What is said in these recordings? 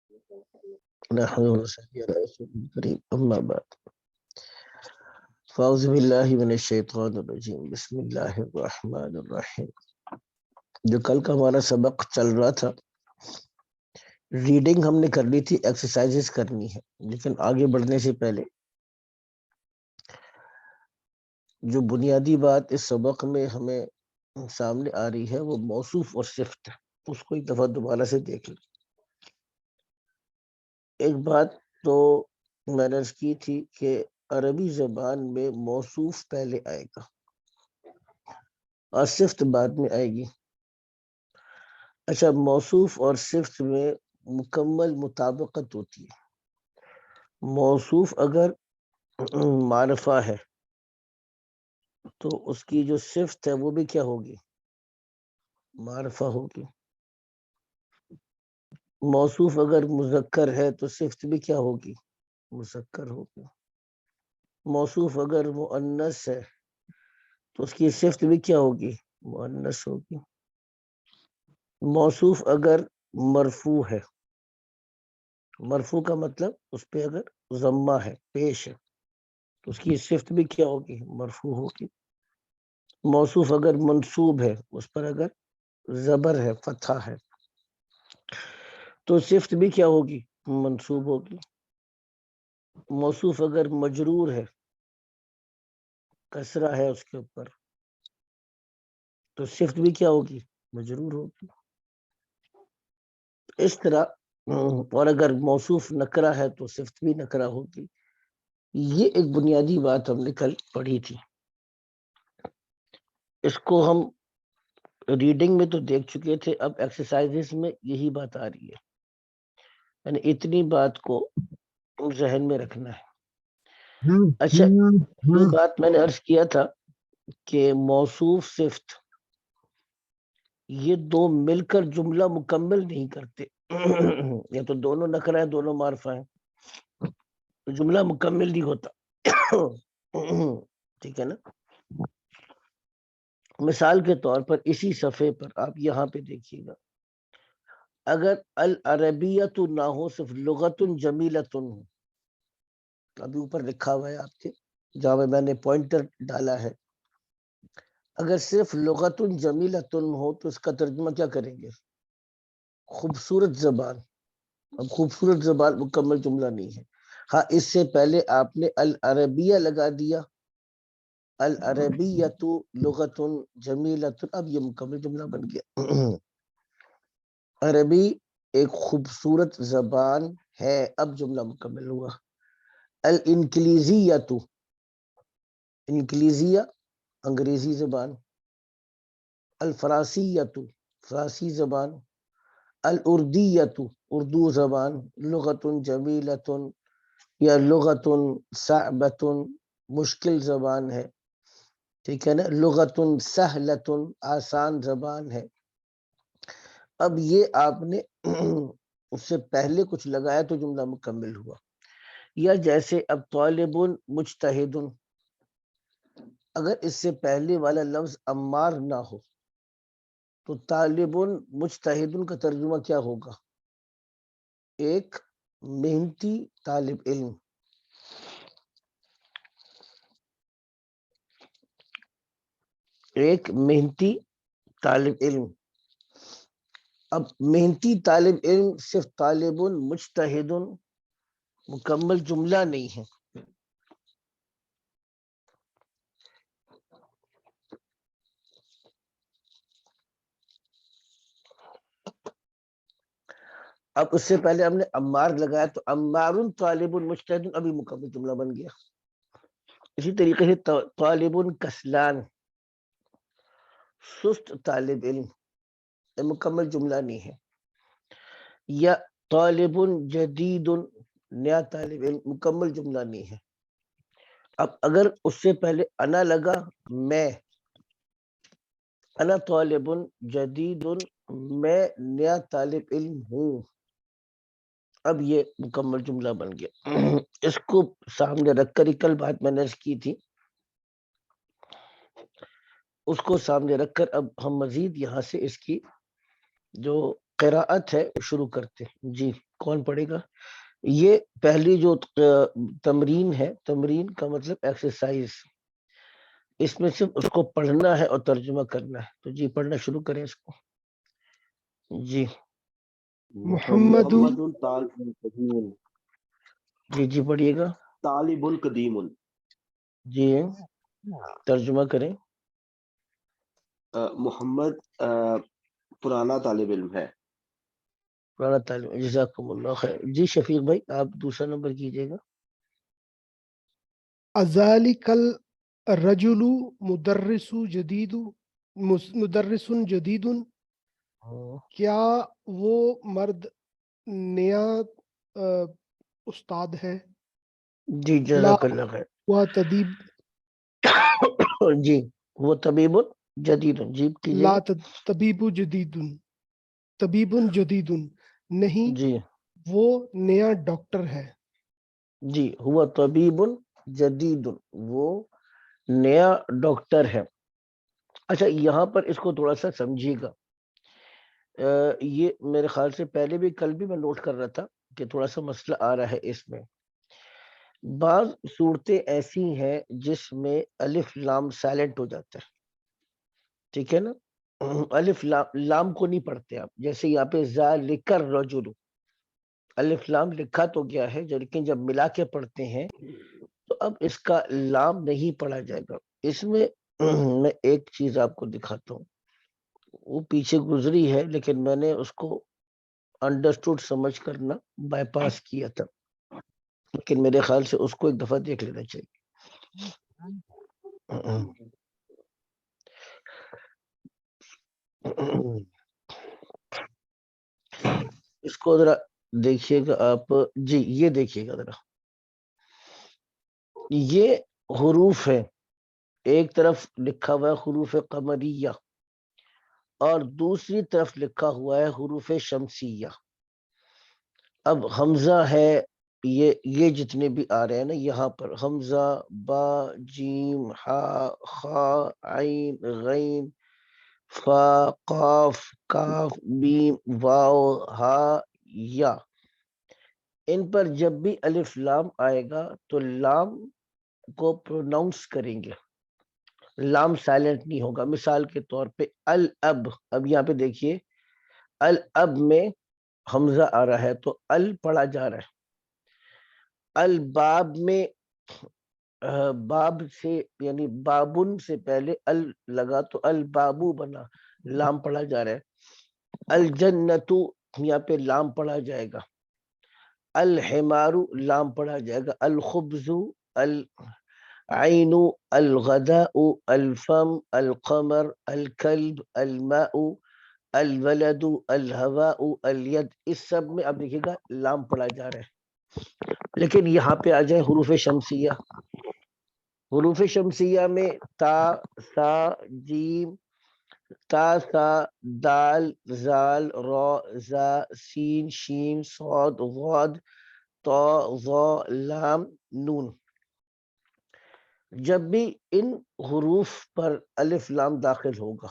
نحمده ونصلي على رسوله الكريم أما بعد فأعوذ بالله من الشیطان الرجیم بسم اللہ الرحمن الرحیم۔ جو کل کا ہمارا سبق چل رہا تھا، ریڈنگ ہم نے کر لی تھی، ایکسرسائزز کرنی ہے، لیکن آگے بڑھنے سے پہلے جو بنیادی بات اس سبق میں ہمیں سامنے آ رہی ہے وہ موصوف اور صفت ہے، اس کو ایک دفعہ دوبارہ سے دیکھ لیں۔ ایک بات تو میں نے عرض کی تھی کہ عربی زبان میں موصوف پہلے آئے گا اور صفت بعد میں آئے گی۔ اچھا، موصوف اور صفت میں مکمل مطابقت ہوتی ہے۔ موصوف اگر معرفہ ہے تو اس کی جو صفت ہے وہ بھی کیا ہوگی؟ معرفہ ہوگی۔ موصوف اگر مذکر ہے تو صفت بھی کیا ہوگی؟ مذکر ہوگی۔ موصوف اگر مؤنث ہے تو اس کی صفت بھی کیا ہوگی؟ مؤنث ہوگی۔ موصوف اگر مرفوع ہے، مرفوع کا مطلب اس پہ اگر ضمہ ہے، پیش ہے، تو اس کی صفت بھی کیا ہوگی؟ مرفوع ہوگی۔ موصوف اگر منصوب ہے، اس پر اگر زبر ہے، فتحہ ہے، تو صفت بھی کیا ہوگی؟ منصوب ہوگی۔ موصوف اگر مجرور ہے، کسرہ ہے اس کے اوپر، تو صفت بھی کیا ہوگی؟ مجرور ہوگی۔ اس طرح اور اگر موصوف نکرہ ہے تو صفت بھی نکرہ ہوگی۔ یہ ایک بنیادی بات ہم نے کل پڑھی تھی، اس کو ہم ریڈنگ میں تو دیکھ چکے تھے، اب ایکسرسائزز میں یہی بات آ رہی ہے، یعنی اتنی بات کو ذہن میں رکھنا ہے۔ اچھا، یہ بات میں نے عرض کیا تھا کہ موصوف صفت یہ دو مل کر جملہ مکمل نہیں کرتے، یا تو دونوں نکرہ ہیں، دونوں معرفہ ہیں، جملہ مکمل نہیں ہوتا۔ ٹھیک ہے نا؟ مثال کے طور پر اسی صفحے پر آپ یہاں پہ دیکھیے گا، اگر العربیت نہ ہو، صرف لغت جمیلۃ ہو، ابھی اوپر لکھا ہوا ہے آپ کے جہاں میں نے پوائنٹر ڈالا ہے، اگر صرف لغت جمیلۃ ہو تو اس کا ترجمہ کیا کریں گے؟ خوبصورت زبان۔ اب خوبصورت زبان مکمل جملہ نہیں ہے۔ ہاں، اس سے پہلے آپ نے العربیہ لگا دیا، العربیۃ لغت جمیلۃ، اب یہ مکمل جملہ بن گیا۔ عربی ایک خوبصورت زبان ہے، اب جملہ مکمل ہوا۔ الانکلیزیۃ، انکلیزیہ انگریزی زبان۔ الفرانسیۃ، فرانسی زبان۔ الاردیۃ، اردو زبان۔ لغت جمیلۃ یا لغت صعبۃ، مشکل زبان ہے، ٹھیک ہے نا؟ لغت سہلۃ، آسان زبان ہے۔ اب یہ آپ نے اس سے پہلے کچھ لگایا تو جملہ مکمل ہوا۔ یا جیسے اب طالب مجتہد، اگر اس سے پہلے والا لفظ امار نہ ہو تو طالب مجتہد کا ترجمہ کیا ہوگا؟ ایک محنتی طالب علم۔ ایک محنتی طالب علم۔ اب محنتی طالب علم صرف طالب مجتہد مکمل جملہ نہیں ہے۔ اب اس سے پہلے ہم نے عمار لگایا تو عمار طالب مجتہد، ابھی مکمل جملہ بن گیا۔ اسی طریقے سے طالب کسلان، سست طالب علم، یہ مکمل جملہ نہیں ہے۔ یا طالب جدید، نیا طالب علم، مکمل جملہ نہیں ہے۔ اب اگر اس سے پہلے انا لگا، میں، انا طالب جدید، میں نیا طالب علم ہوں، اب یہ مکمل جملہ بن گیا۔ اس کو سامنے رکھ کر کل بات میں نے کی تھی، اس کو سامنے رکھ کر اب ہم مزید یہاں سے اس کی جو قراءت ہے شروع کرتے ہیں۔ جی کون پڑھے گا؟ یہ پہلی جو تمرین ہے، تمرین کا مطلب ایکسرسائز، اس میں صرف اس کو پڑھنا ہے اور ترجمہ کرنا ہے. تو جی پڑھنا شروع کریں اس کو. جی محمد جی جی پڑھیے گا. طالب قدیم. جی ترجمہ کریں. محمد پرانا طالب علم ہے. پرانا طالب. جزاکم اللہ خیر. جی شفیق بھائی آپ دوسرا نمبر کیجئے گا. ذالک الرجل مدرس جدید. کیا وہ مرد نیا استاد ہے؟ جی لا جزاک اللہ خیر. وہ طبیب جی وہ طبیب جدید. جی کیجئے لا گا. طبیب جدید نہیں، جی وہ نیا ڈاکٹر ہے. جی ہوا طبیب جدید، وہ نیا ڈاکٹر ہے. اچھا یہاں پر اس کو تھوڑا سا سمجھیے گا. یہ میرے خیال سے پہلے بھی کل بھی میں نوٹ کر رہا تھا کہ تھوڑا سا مسئلہ آ رہا ہے اس میں. بعض صورتیں ایسی ہیں جس میں الف لام سائلنٹ ہو جاتا ہے. ٹھیک ہے نا. الف لام کو نہیں پڑھتے آپ. جیسے یہاں پہ ذالک الرجل، الف لام لکھا تو گیا ہے لیکن جب ملا کے پڑھتے ہیں تو اب اس کا لام نہیں پڑھا جائے گا. اس میں میں ایک چیز آپ کو دکھاتا ہوں، وہ پیچھے گزری ہے لیکن میں نے اس کو انڈرسٹوڈ سمجھ کرنا بائی پاس کیا تھا، لیکن میرے خیال سے اس کو ایک دفعہ دیکھ لینا چاہیے. اس کو ذرا دیکھیے گا آپ. جی یہ دیکھیے گا ذرا، یہ حروف ہے. ایک طرف لکھا ہوا ہے حروف قمریہ اور دوسری طرف لکھا ہوا ہے حروف شمسیہ. اب حمزہ ہے، یہ جتنے بھی آ رہے ہیں نا یہاں پر حمزہ، با، جیم، ہا، خا، عین، غین، فا، قاف، کاف، بیم، واو، ہا، یا، ان پر جب بھی الف لام آئے گا تو لام کو پروناؤنس کریں گے. لام سائلنٹ نہیں ہوگا. مثال کے طور پہ الاب، اب یہاں پہ دیکھیے الاب میں حمزہ آ رہا ہے تو ال پڑھا جا رہا ہے. الباب میں باب سے یعنی بابن سے پہلے ال لگا تو البابو بنا، لام پڑھا جا رہا ہے. الجنتو یہاں پہ لام پڑھا جائے گا. الحمارو لام پڑھا جائے گا. الخبزو، العین، الغداء، الفم، القمر، الکلب، الماء، الولد، الہواء، الید، اس سب میں اب دیکھیے گا لام پڑھا جا رہا ہے. لیکن یہاں پہ آ جائے حروف شمسیہ. حروف شمسیہ میں تا، سا، جیم، تا، سا، دال، زال، را، زا، سین، شین، صاد، غاد، طا، ظا، لام، نون. جب بھی ان حروف پر الف لام داخل ہوگا،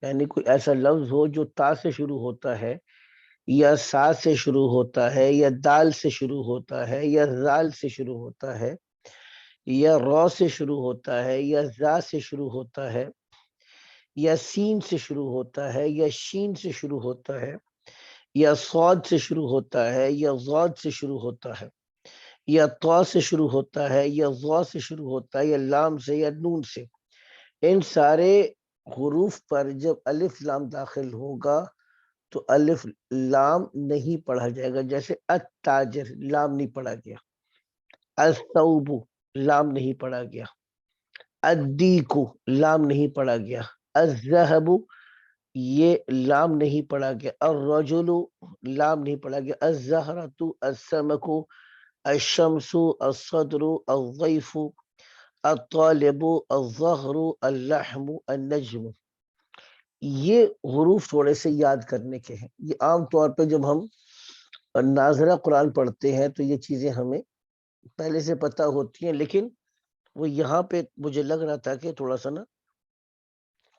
یعنی کوئی ایسا لفظ ہو جو تا سے شروع ہوتا ہے یا سا سے شروع ہوتا ہے یا دال سے شروع ہوتا ہے یا زال سے شروع ہوتا ہے یا را سے شروع ہوتا ہے یا زا سے شروع ہوتا ہے یا سین سے شروع ہوتا ہے یا شین سے شروع ہوتا ہے یا صاد سے شروع ہوتا ہے یا ضاد سے شروع ہوتا ہے یا طا سے شروع ہوتا ہے یا ظا سے شروع ہوتا ہے یا لام سے یا نون سے، ان سارے حروف پر جب الف لام داخل ہوگا تو الف لام نہیں پڑھا جائے گا. جیسے التاجر لام نہیں پڑھا گیا. الثوب لام نہیں پڑھا گیا. الدیک لام نہیں پڑھا گیا. الذهب یہ لام نہیں پڑھا گیا. الرجل لام نہیں پڑھا گیا. الزہرۃ، السمک، الشمس، الصدر، الضیف، الطالب، الظہر، اللحم، النجم. یہ حروف تھوڑے سے یاد کرنے کے ہیں. یہ عام طور پہ جب ہم ناظرہ قرآن پڑھتے ہیں تو یہ چیزیں ہمیں پہلے سے پتہ ہوتی ہیں، لیکن وہ یہاں پہ مجھے لگ رہا تھا کہ تھوڑا سا نا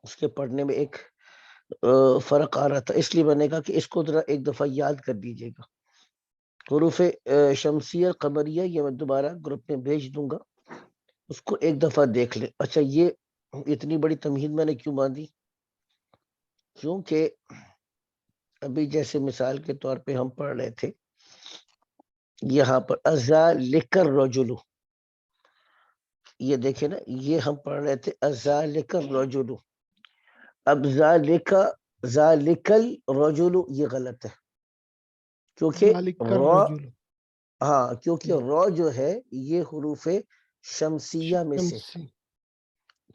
اس کے پڑھنے میں ایک فرق آ رہا تھا، اس لیے میں نے کہا کہ اس کو ذرا ایک دفعہ یاد کر دیجیے گا. حروف شمسیہ قمریہ یہ میں دوبارہ گروپ میں بھیج دوں گا، اس کو ایک دفعہ دیکھ لیں۔ اچھا یہ اتنی بڑی تمہید میں نے کیوں باندھی؟ کیونکہ ابھی جیسے مثال کے طور پہ ہم پڑھ رہے تھے یہاں پر ازالک الرجل، یہ دیکھیں نا، یہ ہم پڑھ رہے تھے ازالک الرجل، اب ذالک الرجل یہ غلط ہے، کیونکہ ذالک را، الرجل ہاں کیونکہ را جو ہے یہ حروف شمسیہ میں سے، شمسی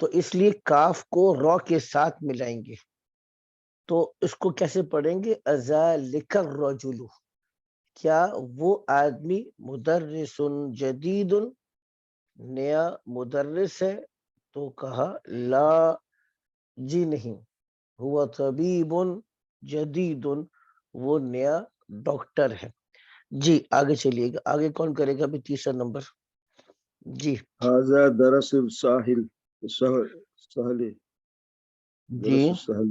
تو اس لیے کاف کو را کے ساتھ ملائیں گے، تو اس کو کیسے پڑھیں گے؟ ازالک الرجل، کیا وہ آدمی مدرس جدید نیا مدرس ہے؟ تو کہا لا جی نہیں، ہوا طبیب جدید وہ نیا ڈاکٹر ہے۔ جی آگے چلیے گا، آگے کون کرے گا ابھی تیسرا نمبر؟ جی هذا درس ساحل سهل جی درس سهل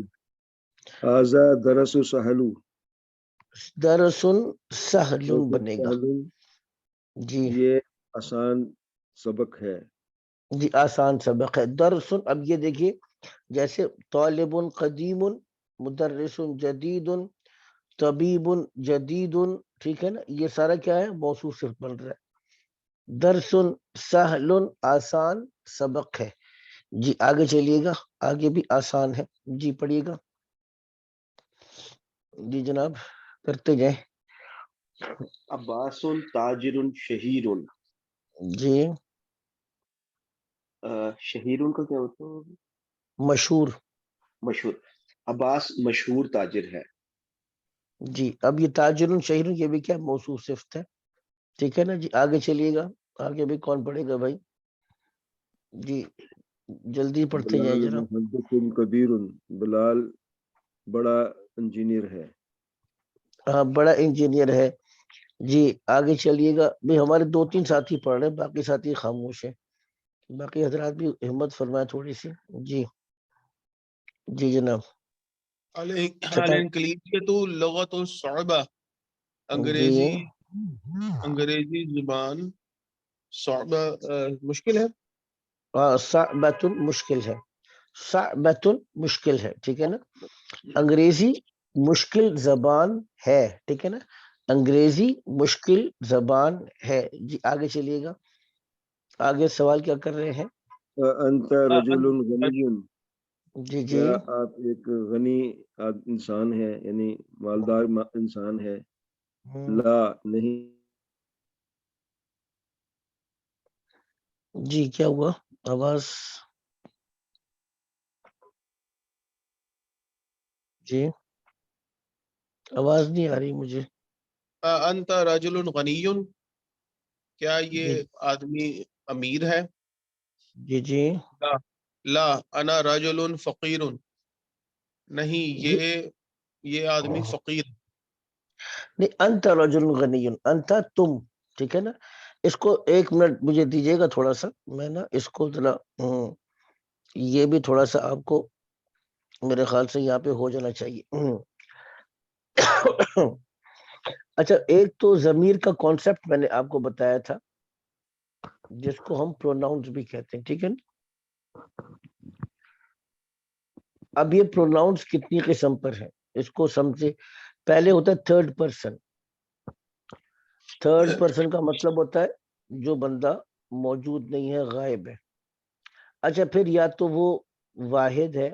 هذا درس سهل درس سہل بنے گا، سهل جی یہ آسان سبق ہے۔ جی آسان سبق ہے۔ درس، اب یہ دیکھیے جیسے طالب قدیم، مدرس جدید، طبیب جدید، ٹھیک ہے نا، یہ سارا کیا ہے؟ موصوف صرف بن رہا ہے۔ درس سہل آسان سبق ہے۔ جی آگے چلیے گا، آگے بھی آسان ہے، جی پڑھیے گا، جی جناب کرتے جائیں۔ عباس تاجر شہیر، جی شہیر کا کیا مطلب؟ مشہور، مشہور۔ عباس مشہور تاجر ہے۔ جی اب یہ تاجر شہیر یہ بھی کیا موصوف صفت ہے، ٹھیک ہے نا جی آگے چلیے گا، آگے بھی کون پڑھے گا بھائی؟ جی جلدی پڑھتے جائیں بلال جناب۔ محدث کبیر، بلال بڑا انجینئر ہے۔ ہاں بڑا انجینئر ہے۔ جی آگے چلیے گا، بھی ہمارے دو تین ساتھی پڑھ رہے ہیں، باقی ساتھی خاموش ہیں، باقی حضرات بھی ہمت فرمائے تھوڑی سی۔ جی جی جناب الانگلیسیۃ لغت صعبہ، جی انگریزی زبان صعبہ مشکل ہے۔ صعبۃ مشکل ہے، صعبۃ مشکل ہے، ٹھیک ہے نا، انگریزی مشکل زبان ہے، ٹھیک ہے نا، انگریزی مشکل زبان ہے۔ جی آگے چلیے گا، آگے سوال کیا کر رہے ہیں؟ انت رجل غنی، جی جی کیا آپ ایک غنی انسان ہے، یعنی مالدار انسان ہے؟ لا نہیں، جی کیا ہوا؟ آواز جی آواز نہیں آ رہی مجھے۔ انت رجل غنی، کیا یہ جی آدمی امیر ہے؟ جی جی لا لا انا رجل فقیر، نہیں جی یہ آدمی فقیر ہے۔ نہیں، انت رجل غنی، انت تم، ٹھیک ہے نا، اس کو ایک منٹ مجھے دیجیے گا تھوڑا سا، میں نا اس کو ذرا یہ بھی تھوڑا سا آپ کو میرے خیال سے یہاں پہ ہو جانا چاہیے۔ اچھا ایک تو ضمیر کا کانسیپٹ میں نے آپ کو بتایا تھا جس کو ہم پروناؤنز بھی کہتے ہیں، ٹھیک ہے نا، اب یہ پروناؤنز کتنی قسم پر ہے اس کو سمجھے۔ پہلے ہوتا ہے تھرڈ پرسن، تھرڈ پرسن کا مطلب ہوتا ہے جو بندہ موجود نہیں ہے، غائب ہے۔ اچھا پھر یا تو وہ واحد ہے،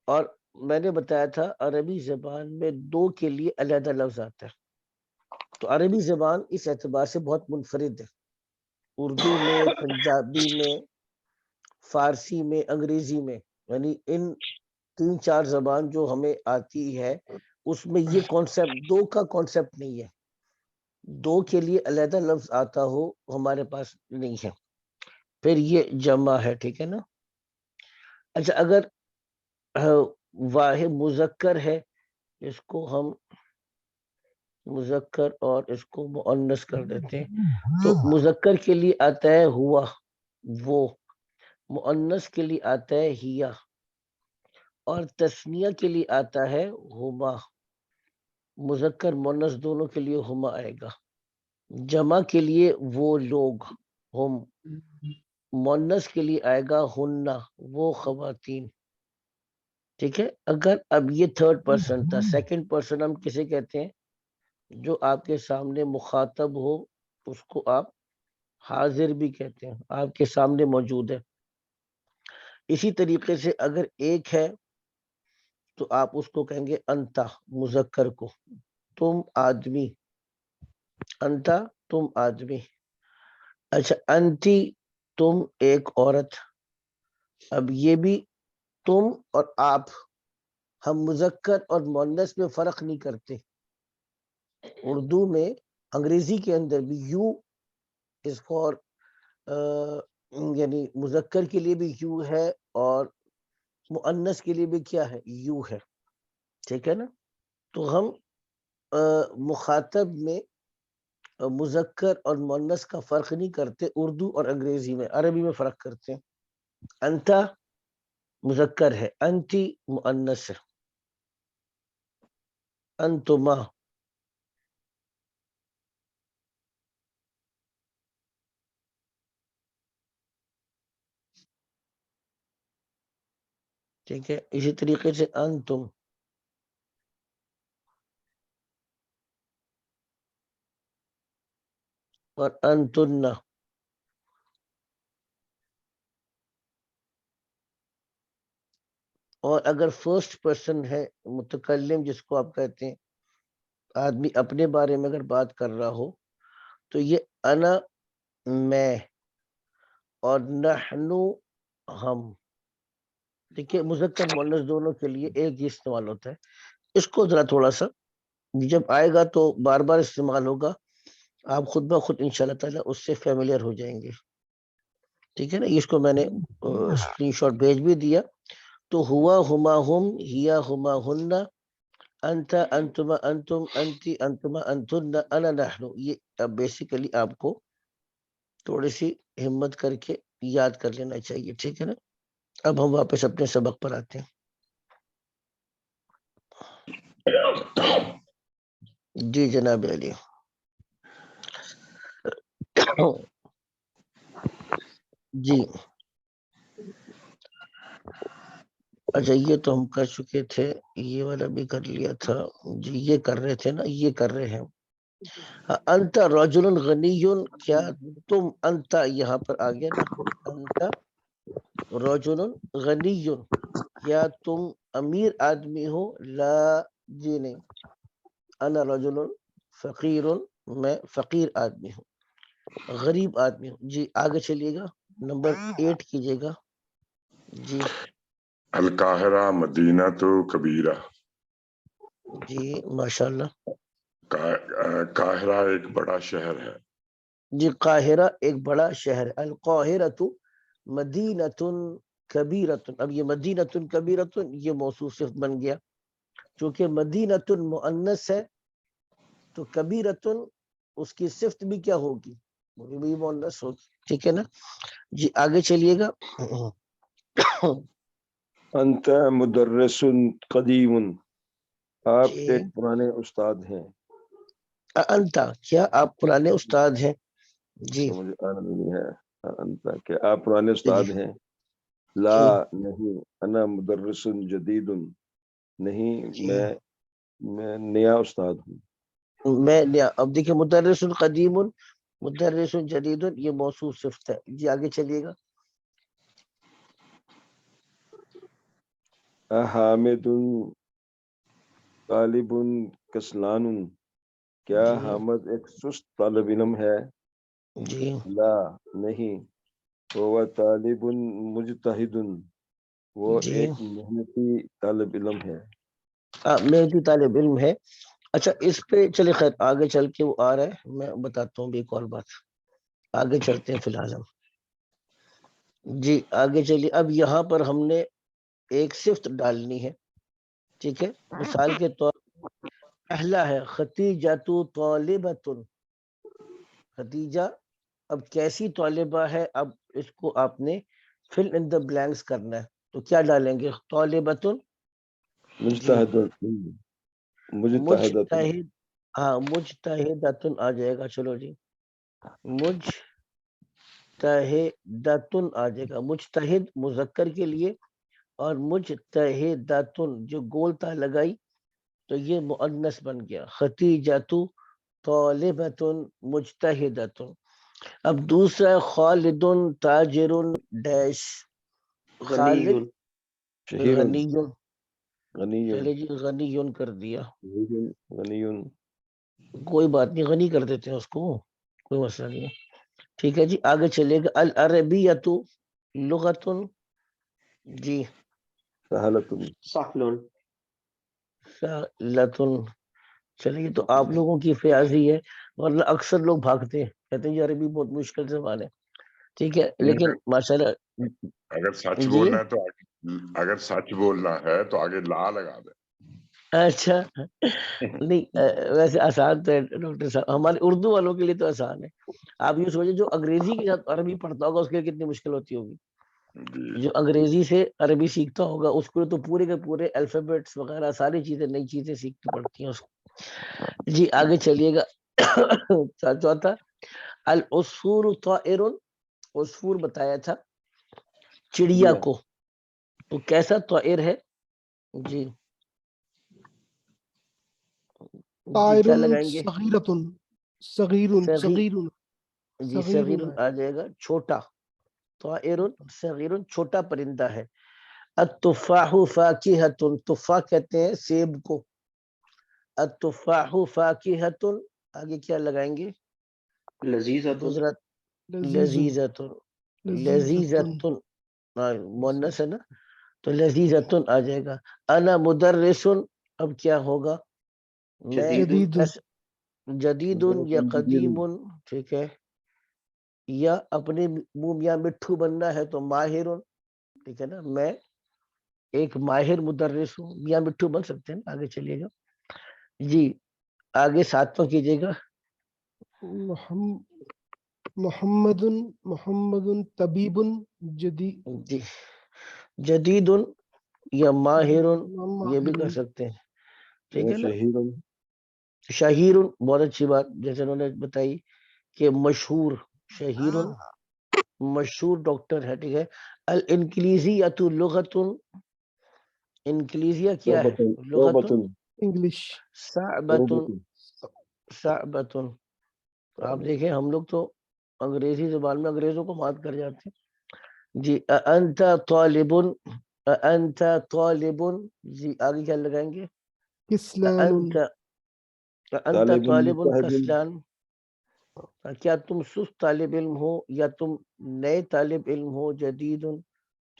اور میں نے بتایا تھا عربی زبان میں دو کے لیے علیحدہ لفظ آتا ہے، تو عربی زبان اس اعتبار سے بہت منفرد ہے، اردو میں، پنجابی میں، فارسی میں، انگریزی میں، یعنی ان تین چار زبان جو ہمیں آتی ہے اس میں یہ کانسیپٹ دو کا کانسیپٹ نہیں ہے، دو کے لیے علیحدہ لفظ آتا ہو ہمارے پاس نہیں ہے، پھر یہ جمع ہے، ٹھیک ہے نا۔ اچھا اگر واحد مذکر ہے، اس کو ہم مذکر اور اس کو مؤنث کر دیتے ہیں، تو مذکر کے لیے آتا ہے ہوا وہ، مؤنث کے لیے آتا ہے ہیا، اور تثنیہ کے لیے آتا ہے ہما۔ مذکر مونس دونوں کے لیے ہما آئے گا. جمع کے لیے وہ لوگ ہم. مونس کے لیے آئے گا ہننا وہ خواتین. ٹھیک ہے. اگر اب یہ تھرڈ پرسن تھا. سیکنڈ پرسن ہم کسے کہتے ہیں؟ جو آپ کے سامنے مخاطب ہو اس کو آپ حاضر بھی کہتے ہیں. آپ کے سامنے موجود ہے. اسی طریقے سے اگر ایک ہے تو آپ اس کو کہیں گے انتا مذکر کو. تم آدمی. انتا تم آدمی. اچھا انتی تم ایک عورت. اب یہ بھی تم اور آپ ہم مذکر اور مؤنث میں فرق نہیں کرتے. اردو میں انگریزی کے اندر بھی یو از فار یعنی مذکر کے لیے بھی یو ہے اور مؤنث کے لیے بھی کیا ہے؟ یو ہے. ٹھیک ہے نا. تو ہم مخاطب میں مذکر اور مؤنث کا فرق نہیں کرتے اردو اور انگریزی میں. عربی میں فرق کرتے ہیں. انتا مذکر ہے. انتی مؤنث ہے. انتما. ٹھیک ہے. اسی طریقے سے انتم. اور انتن. اور اگر فرسٹ پرسن ہے متکلم جس کو آپ کہتے ہیں آدمی اپنے بارے میں اگر بات کر رہا ہو تو یہ انا میں اور نحنو ہم. دیکھیے مذکر مؤنث دونوں کے لیے ایک ہی استعمال ہوتا ہے. اس کو ذرا تھوڑا سا جب آئے گا تو بار بار استعمال ہوگا. آپ خود بخود انشاءاللہ تعالیٰ اس سے فیملیئر ہو جائیں گے. ٹھیک ہے نا. اس کو میں نے اسکرین شاٹ بھیج بھی دیا. تو ہوا ہما ہم ہیا ہما ہن انت انتما انتم انتی انتما انتن انا نحن. یہ اب بیسیکلی آپ کو تھوڑی سی ہمت کر کے یاد کر لینا چاہیے. ٹھیک ہے نا. اب ہم واپس اپنے سبق پر آتے ہیں. جی جناب علی. جی اچھا یہ تو ہم کر چکے تھے. یہ والا بھی کر لیا تھا. جی یہ کر رہے تھے نا. یہ کر رہے ہیں. انت رجل غنی. کیا تم انت یہاں پر آ گیا نا. انت رجل غنی. کیا تم امیر آدمی ہو؟ لا جی نہیں. انا رجل فقیر. میں فقیر آدمی ہوں. غریب آدمی ہوں. جی آگے چلیے گا. نمبر 8 کیجیے گا. جی القاہرہ مدینہ تو کبیرہ. جی ماشاءاللہ. قاہرہ ایک بڑا شہر ہے. جی قاہرہ ایک بڑا شہر. القاہرۃ مدینۃ کبیرۃ. اب یہ مدینۃ کبیرۃ یہ موصوف صفت بن گیا. چونکہ مدینۃ مؤنث ہے تو کبیرۃ اس کی صفت بھی کیا ہوگی؟ وہ بھی مؤنث ہوگی. ٹھیک ہے نا. جی آگے چلیے گا. انت مدرس قدیم. آپ جی ایک پرانے استاد ہیں. انت کیا آپ پرانے استاد ہیں؟ جی تو مجھے آنا نہیں ہے. انت کہ آپ پرانے جی استاد ہیں. لا جی نہیں. انا مدرس جدید. نہیں جی میں نیا استاد ہوں. میں اب دیکھیں مدرس قدیم مدرس جدید یہ موصوف صفت ہے. جی آگے چلیے گا. حامد طالب کسلان. کیا جی حامد ایک سست طالب علم ہے؟ جی لا نہیں. وہ طالب مجتہد. وہ جی ایک محنتی طالب علم ہے. محنتی طالب علم ہے. اچھا اس پہ چلے خیر آگے چل کے وہ آ رہا ہے. میں بتاتا ہوں بھی ایک اور بات. آگے چلتے ہیں فی الحال ہم. جی آگے چلیے. اب یہاں پر ہم نے ایک صفت ڈالنی ہے. ٹھیک ہے. مثال کے طور پہلا ہے ختیجۃ طالبۃ. ختیجہ اب کیسی طالبہ ہے؟ اب اس کو آپ نے فل ان دا بلینکس کرنا ہے. تو کیا ڈالیں گے؟ طالبۃ. جی مجتہد. مجتہدۃ، مجتہد، ہاں مجتہدتن آ جائے گا، چلو جی مجتہدتن آ جائے گا، مجتہد مذکر کے لیے اور مجتہدتن جو گول تا لگائی تو یہ مؤنث بن گیا، ختیجۃ طالبۃ مجتہدۃ۔ اب دوسرا خالد تاجر ڈیش، خالد غنی شہیر، غنی، غنی، چلے جی غنی کر دیا، غنی، کوئی بات نہیں، غنی کر دیتے ہیں اس کو، کوئی مسئلہ نہیں ہے، ٹھیک ہے جی۔ آگے چلے گا العربیۃ لغۃ، جی سہلۃ، سہل سہلۃ، چلیے تو آپ لوگوں کی فیاضی ہے، ورنہ اکثر لوگ بھاگتے ہیں، کہتے ہیں یہ عربی بہت مشکل زبان ہے، ٹھیک ہے، لیکن ماشاءاللہ اگر سچ جی بولنا ہے تو اگر سچ بولنا ہے تو آگے لا لگا دے۔ اچھا نہیں ویسے آسان تو ہے ڈاکٹر صاحب، ہمارے اردو والوں کے لیے تو آسان ہے، آپ یہ سوچیں جو انگریزی کے ساتھ عربی پڑھتا ہوگا اس کے لیے کتنی مشکل ہوتی ہوگی، جی جو انگریزی سے عربی سیکھتا ہوگا اس کو تو پورے کے پورے الفابیٹس وغیرہ ساری چیزیں نئی چیزیں سیکھنی پڑتی ہیں اس کو۔ جی آگے چلیے گا چوتھا العصفور طائر، عصفور بتایا تھا چڑیا کو، تو کیسا طائر ہے جی، جی طائر کیا لگائیں گے، صغیرۃ، صغیر صغیر جی صغیر صغیر آ جائے گا، چھوٹا، طائر صغیر چھوٹا پرندہ ہے۔ التفاح فاکہۃ، تفاح کہتے ہیں سیب کو، التفاح فاکہۃ، آگے کیا لگائیں گے، لذیذۃ دوسرا لذیذ لذیذۃ، لذیذۃ، لذیذۃ مؤنث ہے نا، تو لذیذۃ آ جائے گا۔ انا مدرس، اب کیا ہوگا، میں جدید جدید یا قدیم، ٹھیک ہے، یا اپنے منہ میاں مٹھو بننا ہے تو ماہر، ٹھیک ہے نا، میں ایک ماہر مدرس ہوں، میاں مٹھو بن سکتے ہیں، آگے چلیے گا جی، آگے ساتواں کیجیے گا، محمد محمد طبیب جدید جی جدید یا ماہر، یہ بھی کر سکتے ہیں، ٹھیک ہے نا، شہیر، شہیر بہت اچھی بات، جیسے انہوں نے بتائی کہ مشہور، شہیر مشہور ڈاکٹر ہے، ٹھیک ہے۔ الانکلیزیۃ لغۃ، انکلیزیہ کیا ہے، لغۃ انگلش صعبۃ، صعبۃ، آپ دیکھیں ہم لوگ تو انگریزی زبان میں انگریزوں کو مات کر جاتے ہیں جی۔ انت طالب، انت طالب، جی آگے کیا لگائیں گے، کسلان انت انت طالب کسلان، کیا تم سست طالب علم ہو یا تم نئے طالب علم ہو، جدید،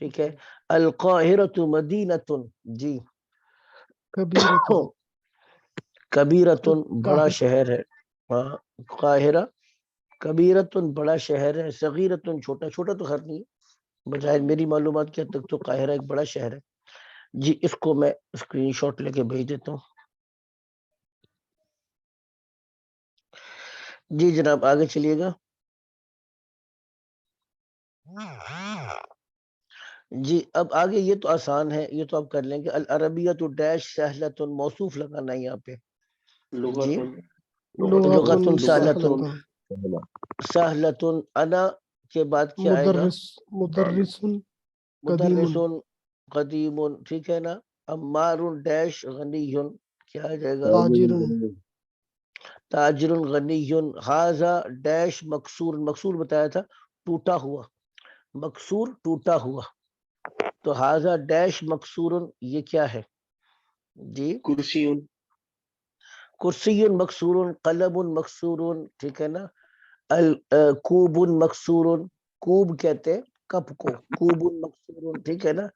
ٹھیک ہے۔ القاہرۃ مدینۃ، جی کبیرۃ کبیرۃ بڑا قاہرہ شہر ہے، ہاں قاہرہ، کبیرۃ بڑا شہر ہے، صغیرۃ چھوٹا، چھوٹا تو خیر نہیں ہے، بجائے میری معلومات کے حد تک تو قاہرہ ایک بڑا شہر ہے جی۔ اس کو میں اسکرین شاٹ لے کے بھیج دیتا ہوں جی جناب، آگے چلیے گا جی۔ اب آگے یہ تو آسان ہے، یہ تو آپ کر لیں گے، العربیۃ ڈیش سہلۃ، موصوف لگانا ہے یہاں پہ جی، لغۃ سہلۃ، سہلۃ، انا کے بعد کیا آئے گا، مدرس قدیم مدرس قدیم، ٹھیک ہے نا۔ عمار ڈیش غنی، کیا آ جائے گا، تاجر تاجر غنی، ھذا ڈیش مکسور، مکسور بتایا تھا ٹوٹا ہوا، مکسور ٹوٹا ہوا، تو ھذا ڈیش مکسور، یہ کیا ہے جی، کرسی کرسی مکسور، قلم مکسور، ٹھیک ہے نا۔ کوب مکسور، کوب کہتے ہیں کپ کو، کوب مکسور، ٹھیک ہے نا۔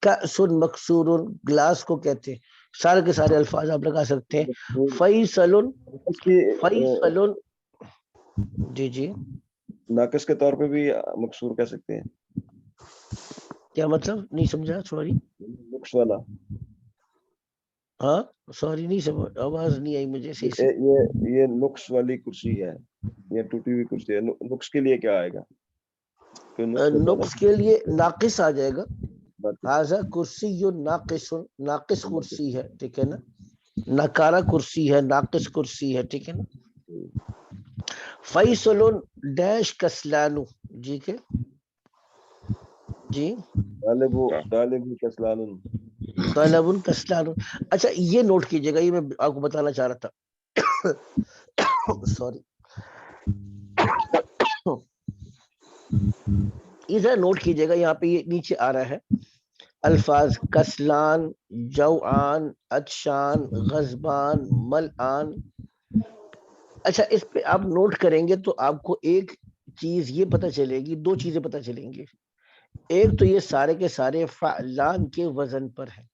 کأس مکسور، گلاس کو کہتے ہیں، سارے کے سارے الفاظ آپ لگا سکتے ہیں۔ فیصل، فیصل، جی جی، ناقص کے طور پہ بھی مقصور کہہ سکتے ہیں، کیا مطلب نہیں سمجھا، سوری، نقص والا، ہاں سوری نہیں سمجھ، آواز نہیں آئی مجھے صحیح سے، یہ نقص والی کرسی ہے، یہ ٹوٹی ہوئی کرسی ہے، نقص کے لیے کیا آئے گا، کوئی نقص ہوتا ہے نقص کے لیے ناقص آ جائے گا، نا، ھذا کرسی ناقص، ناقص کرسی ہے، ٹھیک ہے نا۔ نکارہ کرسی ہے, ناقص کرسی ہے, ٹھیک ہے نا. فیصل ڈیش کسلانو, جی کے جی طالب کسلان. طالب کسلانو. اچھا یہ نوٹ کیجئے گا, یہ میں آپ کو بتانا چاہ رہا تھا, سوری, ادھر نوٹ کیجئے گا, یہاں پہ یہ نیچے آ رہا ہے الفاظ کسلان, جوعان, عطشان, غضبان, ملعان. اچھا اس پہ آپ نوٹ کریں گے تو آپ کو ایک چیز یہ پتہ چلے گی, دو چیزیں پتہ چلیں گی. ایک تو یہ سارے کے سارے فعلان کے وزن پر ہیں,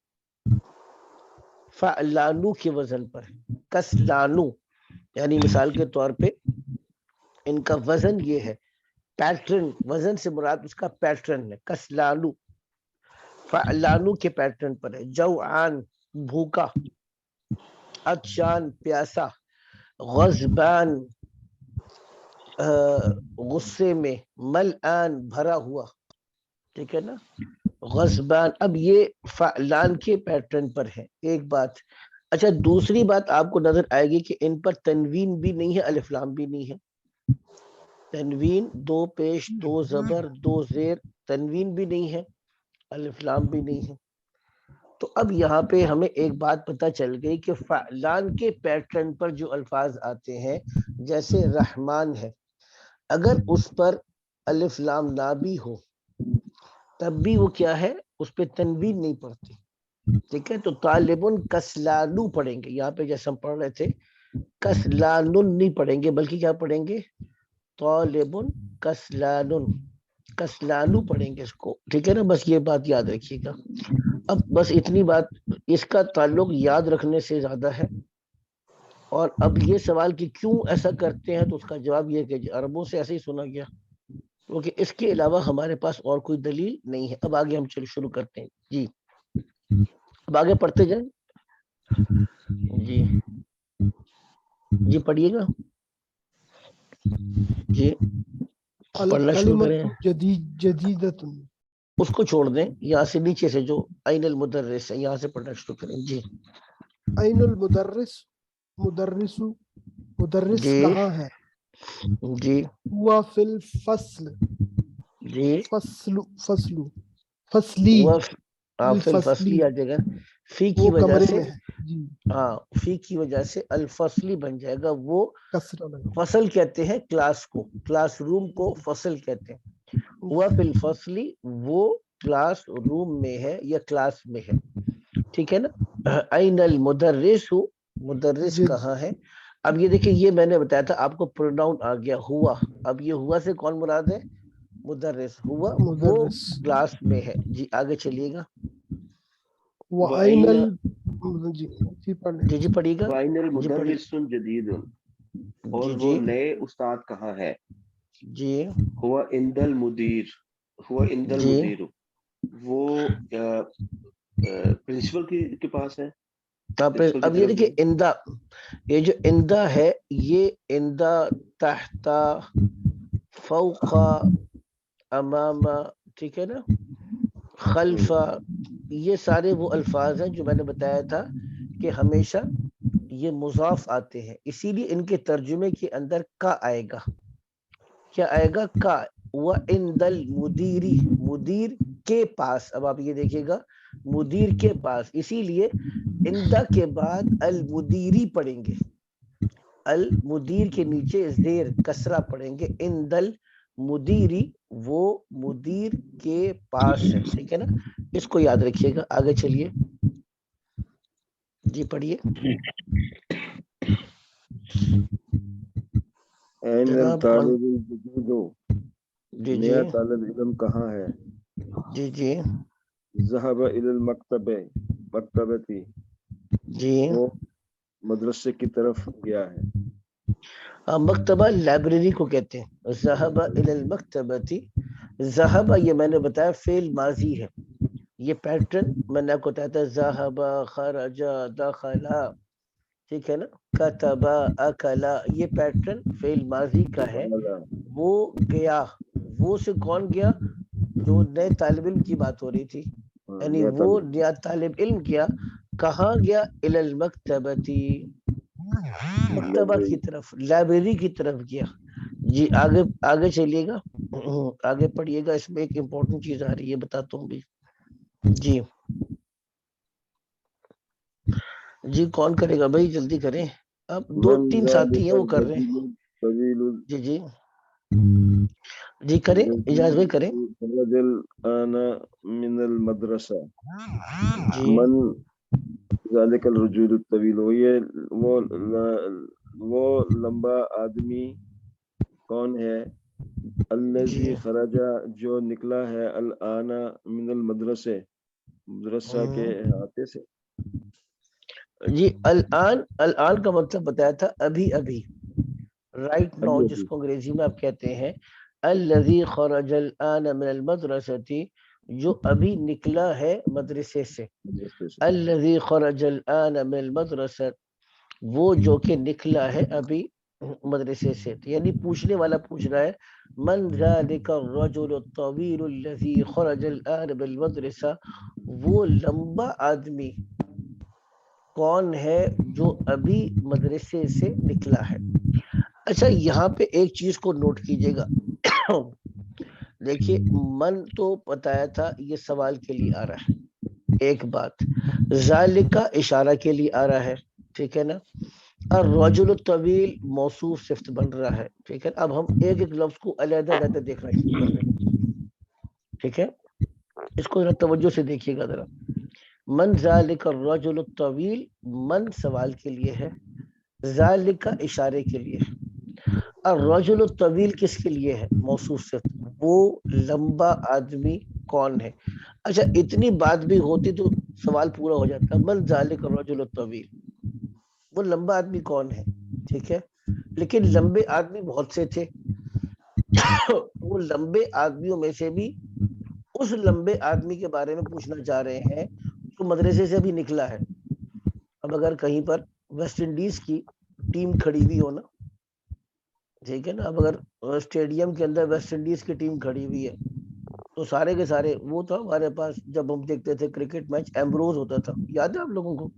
فعلانو کے وزن پر ہیں. کسلانو یعنی مثال کے طور پہ ان کا وزن یہ ہے, پیٹرن, وزن سے مراد اس کا پیٹرن ہے. کسلانو فعلانو کے پیٹرن پر ہے. جوعان بھوکا, عطشان پیاسا, غضبان غصے میں, ملعان بھرا ہوا, ٹھیک ہے نا, غضبان. اب یہ فعلان کے پیٹرن پر ہے, ایک بات. اچھا دوسری بات آپ کو نظر آئے گی کہ ان پر تنوین بھی نہیں ہے, الف لام بھی نہیں ہے. تنوین, دو پیش, دو زبر, دو زیر, تنوین بھی نہیں ہے, الف لام بھی نہیں ہے. تو اب یہاں پہ ہمیں ایک بات پتہ چل گئی کہ فعلان کے پیٹرن پر جو الفاظ آتے ہیں, جیسے رحمان ہے, اگر اس پر الف لام نہ بھی ہو تب بھی وہ کیا ہے, اس پہ تنوین نہیں پڑتی, ٹھیک ہے. تو طالبن کسلانو پڑھیں گے, یہاں پہ جیسے ہم پڑھ رہے تھے کسلانن نہیں پڑھیں گے, بلکہ کیا پڑھیں گے, طالبن کسلانن, کسلانو پڑھیں گے اس کو, ٹھیک ہے نا. بس یہ بات یاد رکھیے گا. اب بس اتنی بات, اس کا تعلق یاد رکھنے سے زیادہ ہے. اور اب یہ سوال کہ کیوں ایسا کرتے ہیں, تو اس کا جواب یہ کہ عربوں سے ایسے ہی سنا گیا, کیونکہ اس کے علاوہ ہمارے پاس اور کوئی دلیل نہیں ہے. اب آگے ہم شروع کرتے ہیں جی, اب آگے پڑھتے جائیں. جی جی پڑھیے گا جی, پڑھنا شروع کریں. الکلمۃ جدیدۃ. اس کو چھوڑ دیں, یہاں سے نیچے سے جو عین المدرس ہے یہاں سے پڑھنا شروع کریں. جی عین المدرس, مدرس, مدرس جی کہاں ہے؟ جی ہوا فی الفصل, جی, فصلی, فی الفصلی آ جائے گا, فی کی وہ وجہ کمرے سے, میں ہے. جی ہاں فی کی وجہ سے الفصلی بن جائے گا. وہ کسرہ لگا. فصل کہتے ہیں کلاس کو, کلاس روم کو فصل کہتے ہیں. ہوا فی الفصلی, وہ کلاس روم میں ہے یا کلاس میں ہے, ٹھیک ہے نا. عین المدرس, مدرس جی کہاں ہے. اب یہ دیکھیں, یہ میں نے بتایا تھا آپ کو پروناؤن آ گیا ہوا. اب یہ ہوا سے کون مراد ہے, مدرس. ہوا وہ مدرس. کلاس میں ہے. جی آگے چلیے گا. وعین جی جی پڑھ لیں. جی جی پڑھیے گا. وَأَيْنَ جی پڑھیے. الْمُدَرِّسُ جدید, اور جی وہ جی نئے استاد کہاں ہے. جی ہوا عند المدیر, ہوا عند جی المدیر, وہ پرنسپل کے پاس ہے. اب یہ دیکھیے اندہ, یہ جو اندہ ہے, یہ اندہ, تحت, فوق, امام, ٹھیک ہے نا, خلف, یہ سارے وہ الفاظ ہیں جو میں نے بتایا تھا کہ ہمیشہ یہ مضاف آتے ہیں, اسی لیے ان کے ترجمے کے اندر کا آئے گا. کیا آئے گا, کا. وَعِنْدَ الْمُدِيرِ, مدیر کے پاس. اب آپ یہ دیکھیے گا, مدیر کے پاس, اسی لیے اندہ کے بعد المدیری پڑھیں گے, المدیر کے نیچے زیر کسرہ پڑھیں گے. عند المدیری, وہ مدیر کے پاس ہے, ٹھیک ہے نا. اس کو یاد رکھیے گا. آگے چلیے جی پڑھیے. عین جناب الطالب الجدید, جی جی نیا طالب علم کہاں ہے. جی جی ذهب الى المکتب, مکتبتی, جی, وہ مدرسے کی طرف گیا ہے. مکتبہ لائبریری کو کہتے ہیں. ذهب الى المکتبتی, ذهب یہ میں نے بتایا فعل ماضی ہے. یہ پیٹرن میں نے آپ کو بتایا تھا, ذهب, خرج, دخل, ٹھیک ہے نا, کتب, اکل, یہ پیٹرن فعل ماضی کا ہے. وہ گیا, وہ سے کون گیا, جو نئے طالب علم کی بات ہو رہی تھی, یعنی وہ نیا طالب علم کیا کہاں گیا؟ الی المکتبتی، مکتبہ کی طرف، لائبریری کی طرف گیا. جی آگے آگے چلیے گا، آگے پڑھیے گا. اس میں ایک امپورٹنٹ چیز آ رہی ہے، بتاتا ہوں بھی. جی جی کون کرے گا بھائی؟ جلدی کریں. اب دو تین ساتھی ہیں وہ کر رہے ہیں. جی جی جی کریں، اجاز بھائی کریں. خرج الآن من المدرسہ جی من ذالک الرجل الطویل، وہ لمبا آدمی کون ہے؟ الذی جی خرج، جو نکلا ہے، الآن من المدرسہ، مدرسہ کے احاطے سے. جی الآن، الآن کا مطلب بتایا تھا ابھی ابھی، رائٹ ناؤ، ابھی جس کو انگریزی میں آپ کہتے ہیں الذی خرج الآن من المدرسۃ، جو ابھی نکلا ہے مدرسے سے. مدرسے سے. الذی خرج الآن من المدرسہ، وہ جو کہ نکلا ہے ابھی مدرسے سے. یعنی پوچھنے والا پوچھ رہا ہے من ذلک الرجل الطویل الذی خرج الآن من المدرسہ، وہ لمبا آدمی کون ہے جو ابھی مدرسے سے نکلا ہے. اچھا یہاں پہ ایک چیز کو نوٹ کیجئے گا. دیکھیے من تو بتایا تھا یہ سوال کے لیے آ رہا ہے، ایک بات. ذالک کا اشارہ کے لیے آ رہا ہے، ٹھیک ہے نا. الرجل الطویل موصوف صفت بن رہا ہے، ٹھیک ہے. اب ہم ایک ایک لفظ کو علیحدہ علیحدہ دیکھنا شروع کر رہے ہیں، ٹھیک ہے. اس کو ذرا توجہ سے دیکھیے گا ذرا. من ذالک الرجل الطویل، من سوال کے لیے ہے، ذالک اشارے کے لیے ہے. الرجل الطویل کس کے لیے ہے؟ موصوف صفت، وہ لمبا آدمی کون ہے. اچھا اتنی بات بھی ہوتی تو سوال پورا ہو جاتا. من ذالک الرجل الطویل، وہ لمبا آدمی کون ہے، ٹھیک ہے. لیکن لمبے آدمی بہت سے تھے. وہ لمبے آدمیوں میں سے بھی اس لمبے آدمی کے بارے میں پوچھنا چاہ رہے ہیں جو مدرسے سے بھی نکلا ہے. اب اگر کہیں پر ویسٹ انڈیز کی ٹیم کھڑی ہوئی ہو نا، ٹھیک ہے نا، اب اگر اسٹیڈیم کے اندر ویسٹ انڈیز کی ٹیم کھڑی ہوئی ہے تو سارے کے سارے، وہ تھا ہمارے پاس جب ہم دیکھتے تھے کرکٹ میچ، ایمبروز ہوتا تھا، یاد ہے آپ لوگوں کو؟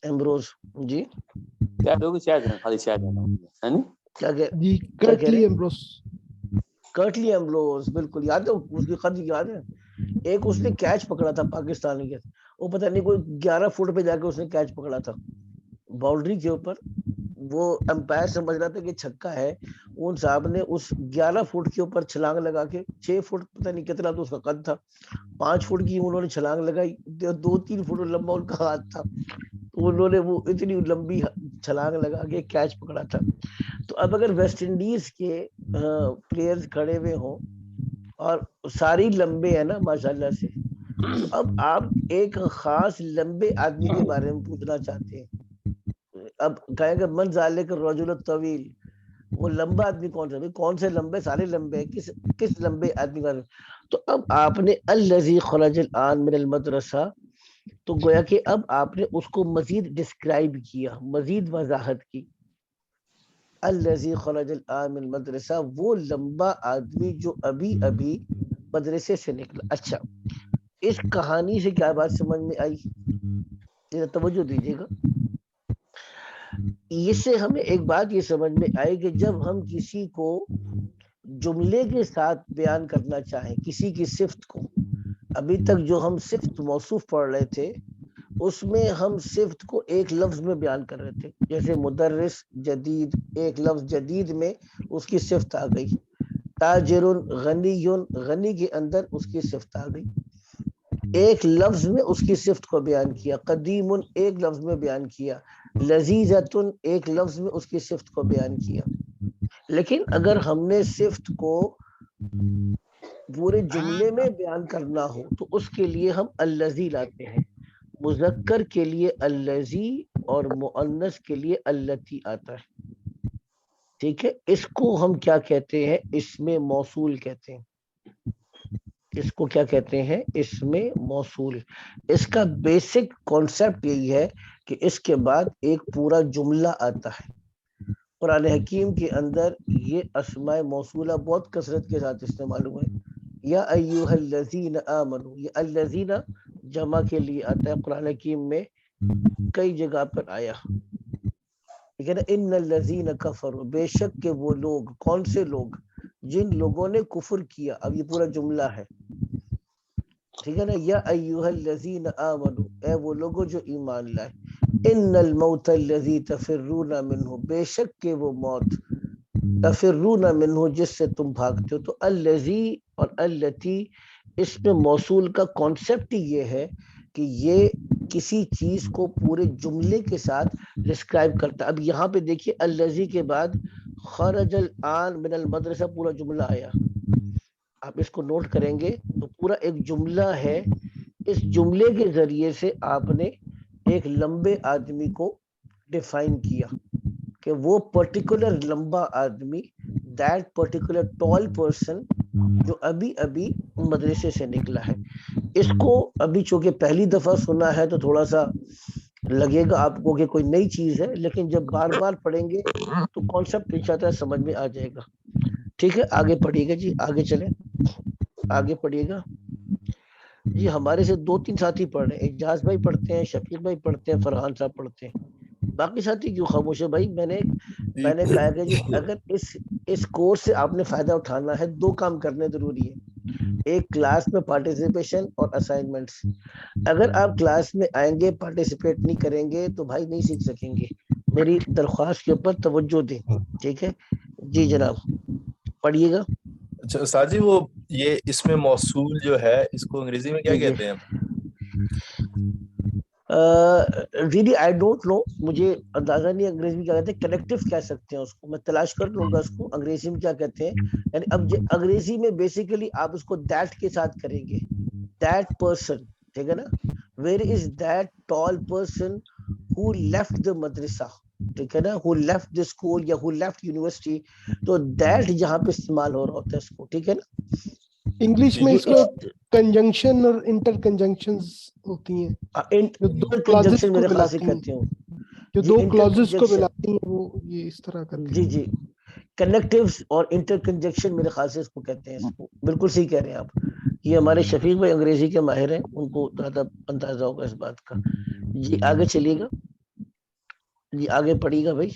ایمبروز. جی کیا جی کہہ کرٹلی رہے ہیں؟ ایمبروس. کرٹلی ایمبروز، بالکل یاد ہے، اس کی خط یاد ہے. ایک اس نے کیچ پکڑا تھا پاکستانی کے، وہ پتہ نہیں کوئی 11 فٹ پہ جا کے اس نے کیچ پکڑا تھا باؤنڈری کے اوپر. وہ امپائر سمجھ رہا تھا کہ چھکا ہے، ان صاحب نے اس 11 فٹ کے اوپر چھلانگ لگا کے، 6 فٹ پتہ نہیں کتنا تو اس کا قد تھا، 5 فٹ کی انہوں نے چھلانگ لگائی، 2-3 فٹ لمبا ان کا ہاتھ تھا، تو انہوں نے وہ اتنی لمبی چھلانگ لگا کے کیچ پکڑا تھا. تو اب اگر ویسٹ انڈیز کے پلیئرز کھڑے ہوئے ہوں اور ساری لمبے ہیں نا ماشاءاللہ سے، تو اب آپ ایک خاص لمبے آدمی کے بارے میں پوچھنا چاہتے ہیں. اب کہیں گے من ذالک الرجل الطویل، وہ لمبا آدمی کون سا؟ کون سے لمبے؟ سارے لمبے ہیں، کس لمبے آدمی کا؟ تو اب آپ نے الذی خرج الآن من المدرسہ، تو گویا کہ اب آپ نے اس کو مزید ڈسکرائب کیا، مزید وضاحت کی. الذی خرج الآن من المدرسہ، وہ لمبا آدمی جو ابھی ابھی مدرسے سے نکلا. اچھا اس کہانی سے کیا بات سمجھ میں آئی؟ توجہ دیجیے گا. اس سے ہمیں ایک بات یہ سمجھ میں آئی کہ جب ہم کسی کو جملے کے ساتھ بیان کرنا چاہیں، کسی کی صفت کو، ابھی تک جو ہم صفت موصوف پڑھ رہے تھے اس میں ہم صفت کو ایک لفظ میں بیان کر رہے تھے. جیسے مدرس جدید، ایک لفظ جدید میں اس کی صفت آ گئی. تاجر غنی، غنی کے اندر اس کی صفت آ گئی. ایک لفظ میں اس کی صفت کو بیان کیا. قدیم ایک لفظ میں بیان کیا. لذیذۃ ایک لفظ میں اس کی صفت کو بیان کیا. لیکن اگر ہم نے صفت کو پورے جملے میں بیان کرنا ہو تو اس کے لیے ہم الذی لاتے ہیں. مذکر کے لیے الذی اور مؤنث کے لیے اللتی آتا ہے، ٹھیک ہے. اس کو ہم کیا کہتے ہیں؟ اسم موصول کہتے ہیں. اس کو کیا کہتے ہیں؟ اسم موصول. اس کا بیسک کانسیپٹ یہی ہے کہ اس کے بعد ایک پورا جملہ آتا ہے. قرآن حکیم کے اندر یہ اسماء موصولہ بہت کثرت کے ساتھ استعمال ہوئے. یا ایھا الذین آمنوا، یہ الذین جمع کے لیے آتا ہے قرآن حکیم میں کئی جگہ پر آیا. ٹھیک ہے نا. ان الذین کفروا، بے شک کہ وہ لوگ، کون سے لوگ؟ جن لوگوں نے کفر کیا. اب یہ پورا جملہ ہے. ٹھیک ہے نا. یا ایھا الذین آمنوا، اے وہ لوگوں جو ایمان لائے. ان الموت الذی تفرون منہ، بے شک کہ وہ موت، تفرون منہ جس سے تم بھاگتے ہو. تو الذی اور التی اس میں موصول کا کانسیپٹ ہی یہ ہے کہ یہ کسی چیز کو پورے جملے کے ساتھ ڈسکرائب کرتا ہے. اب یہاں پہ دیکھیے الذی کے بعد خرج الآن من المدرسہ پورا جملہ آیا. آپ اس کو نوٹ کریں گے تو پورا ایک جملہ ہے. اس جملے کے ذریعے سے آپ نے ایک لمبے آدمی کو ڈیفائن کیا کہ وہ پرٹیکولر لمبا آدمی، دیٹ پرٹیکولر ٹال پرسن جو ابھی ابھی مدرسے سے نکلا ہے. اس کو ابھی چونکہ پہلی دفعہ سنا ہے تو تھوڑا سا لگے گا آپ کو کہ کوئی نئی چیز ہے، لیکن جب بار بار پڑھیں گے تو کانسیپٹ انشاءاللہ سمجھ میں آ جائے گا. ٹھیک ہے، آگے پڑھیے گا جی، آگے چلیں، آگے پڑھیے گا جی. ہمارے سے 2-3 ساتھی پڑھ رہے ہیں. اعجاز بھائی پڑھتے ہیں، شفیق بھائی پڑھتے ہیں، فرحان صاحب پڑھتے ہیں. باقی ساتھی کیوں خاموش ہے بھائی؟ میں نے کہا کہ جی اگر اس کورس سے آپ نے فائدہ اٹھانا ہے 2 کام کرنے ضروری ہے. ایک کلاس میں پارٹیسپیشن اور اسائنمنٹس. اگر آپ کلاس میں آئیں گے پارٹیسپیٹ نہیں کریں گے تو بھائی نہیں سیکھ سکیں گے. میری درخواست کے اوپر توجہ دیں. ٹھیک ہے جی جناب، پڑھیے گا. اچھا استاد جی، وہ یہ اس میں موصول جو ہے اس کو انگریزی میں کیا کہتے ہیں؟ ریلی آئی ڈونٹ نو، مجھے اندازہ نہیں انگریزی میں کیا کہتے ہیں. کنیکٹو کہہ سکتے ہیں اس کو، میں تلاش کر لوں گا اس کو انگریزی میں کیا کہتے ہیں. یعنی اب انگریزی میں بیسیکلی آپ اس کو دیٹ کے ساتھ کریں گے. دیٹ پرسن، ٹھیک ہے نا. Where is that talc person who left the مدرسہ، ٹھیک ہے نا، ہو لیفٹ دا اسکول یا ہو لیفٹ یونیورسٹی. تو دیٹ جہاں پہ استعمال ہو رہا ہوتا ہے اس کو، ٹھیک ہے نا. انگلش میں اس کو کنجنکشن اور انٹر کنجنکشنز ہوتی ہیں جو 2 کلازز کو ملاتی ہیں، جو 2 کلازز کو ملاتی ہیں، وہ یہ اس طرح کرتی ہیں. جی کنیکٹیوز اور انٹر کنجنکشن میرے خیال سے اس کو کہتے ہیں. اس کو بالکل صحیح کہہ رہے ہیں آپ. یہ ہمارے شفیق بھائی انگریزی کے ماہر ہیں، ان کو زیادہ اندازہ ہوگا اس بات کا. جی آگے چلیے گا جی، آگے پڑھیے گا بھائی.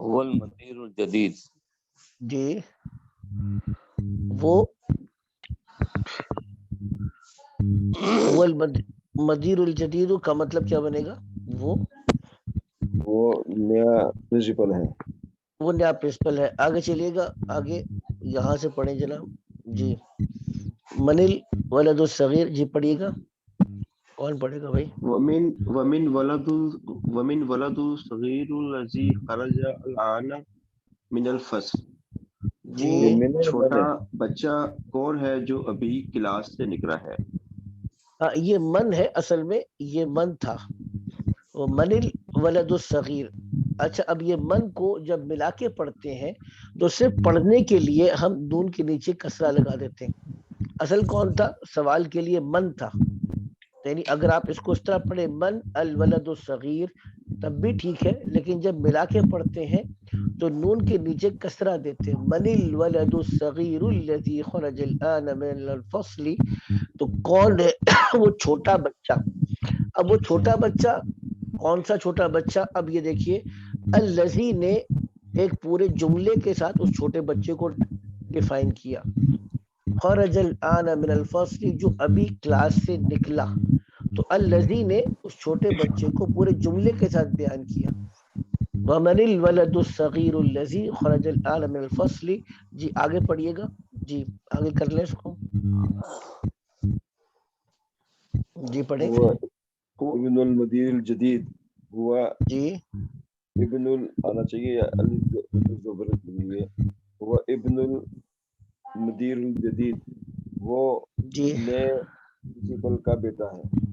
هو المدير الجديد، جی وہ مدیر الجدید کا مطلب کیا بنے گا؟ وہ نیا پرنسپل ہے. وہ نیا پرنسپل ہے. آگے چلیے گا، آگے یہاں سے پڑھیں جناب. جی منل ولد الصغیر، جی پڑھیے گا. کون پڑھے گا بھائی؟ ومن ولد صغیر الذی خرج الآن من الفصل. جی وہ چھوٹا بچہ کون ہے جو ابھی کلاس سے نکلا ہے؟ ہاں یہ من ہے، اصل میں یہ من تھا. وہ منل ولد الصغیر. اچھا اب یہ من کو جب ملا کے پڑھتے ہیں تو صرف پڑھنے کے لیے ہم نون کے نیچے کسرہ لگا دیتے ہیں. اصل کون تھا؟ سوال کے لیے من تھا. یعنی اگر آپ اس کو اس طرح پڑھیں من الولد الصغیر تب بھی ٹھیک ہے، لیکن جب ملا کے پڑھتے ہیں تو نون کے نیچے کسرہ دیتے ہیں. من الولد الصغیر الذی خرج الآن من الفصل. تو کون ہے وہ چھوٹا بچہ؟ اب وہ چھوٹا بچہ کون سا چھوٹا بچہ؟ اب یہ دیکھیے الذی نے ایک پورے جملے کے ساتھ اس چھوٹے بچے کو ڈیفائن کیا. خرج الآن من الفصل، جو ابھی کلاس سے نکلا. تو الذی نے اس چھوٹے بچے کو پورے جملے کے ساتھ بیان کیا. ومن الولد الصغیر الذی خرج الآن من الفصل. جی آگے پڑھیے گا. جی آگے کر لیں اس کو. جی پڑھیں. ابن المدیر الجدید ہوا جی ابن آنا چاہیے یا ہوا ابن المدیر الجدید، وہ جی نئے پرنسپل کا بیٹا ہے.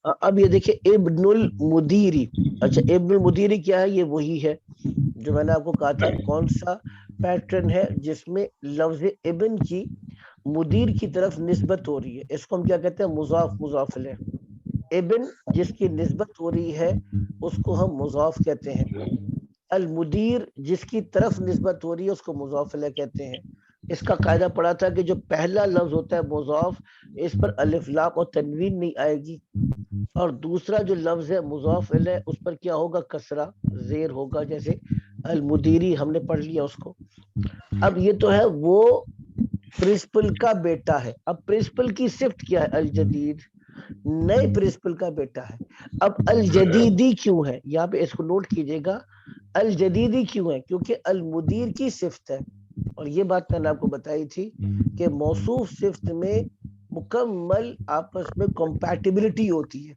اب یہ دیکھیں ابن المدیری. اچھا ابن المدیری کیا ہے؟ یہ وہی ہے جو میں نے آپ کو کہا تھا کون سا پیٹرن ہے جس میں لفظ ابن کی مدیر کی طرف نسبت ہو رہی ہے. اس کو ہم کیا کہتے ہیں؟ مضاف مضاف الیہ. ابن جس کی نسبت ہو رہی ہے اس کو ہم مضاف کہتے ہیں. المدیر جس کی طرف نسبت ہو رہی ہے اس کو مضاف الیہ کہتے ہیں. اس کا قاعدہ پڑھا تھا کہ جو پہلا لفظ ہوتا ہے مضاف اس پر الف لام اور تنوین نہیں آئے گی، اور دوسرا جو لفظ ہے مضاف الیہ اس پر کیا ہوگا؟ کسرہ زیر ہوگا، جیسے المدیری ہم نے پڑھ لیا اس کو۔ اب یہ تو ہے وہ پرنسپل کا بیٹا ہے، اب پرنسپل کی صفت کیا ہے؟ الجدید، نئے پرنسپل کا بیٹا ہے۔ اب الجدیدی کیوں ہے؟ یہاں پہ اس کو نوٹ کیجئے گا، الجدیدی کیوں ہے؟ کیونکہ المدیر کی صفت ہے، اور یہ بات میں نے آپ کو بتائی تھی کہ موصوف صفت میں مکمل آپس میں کمپیٹیبلٹی ہوتی ہے،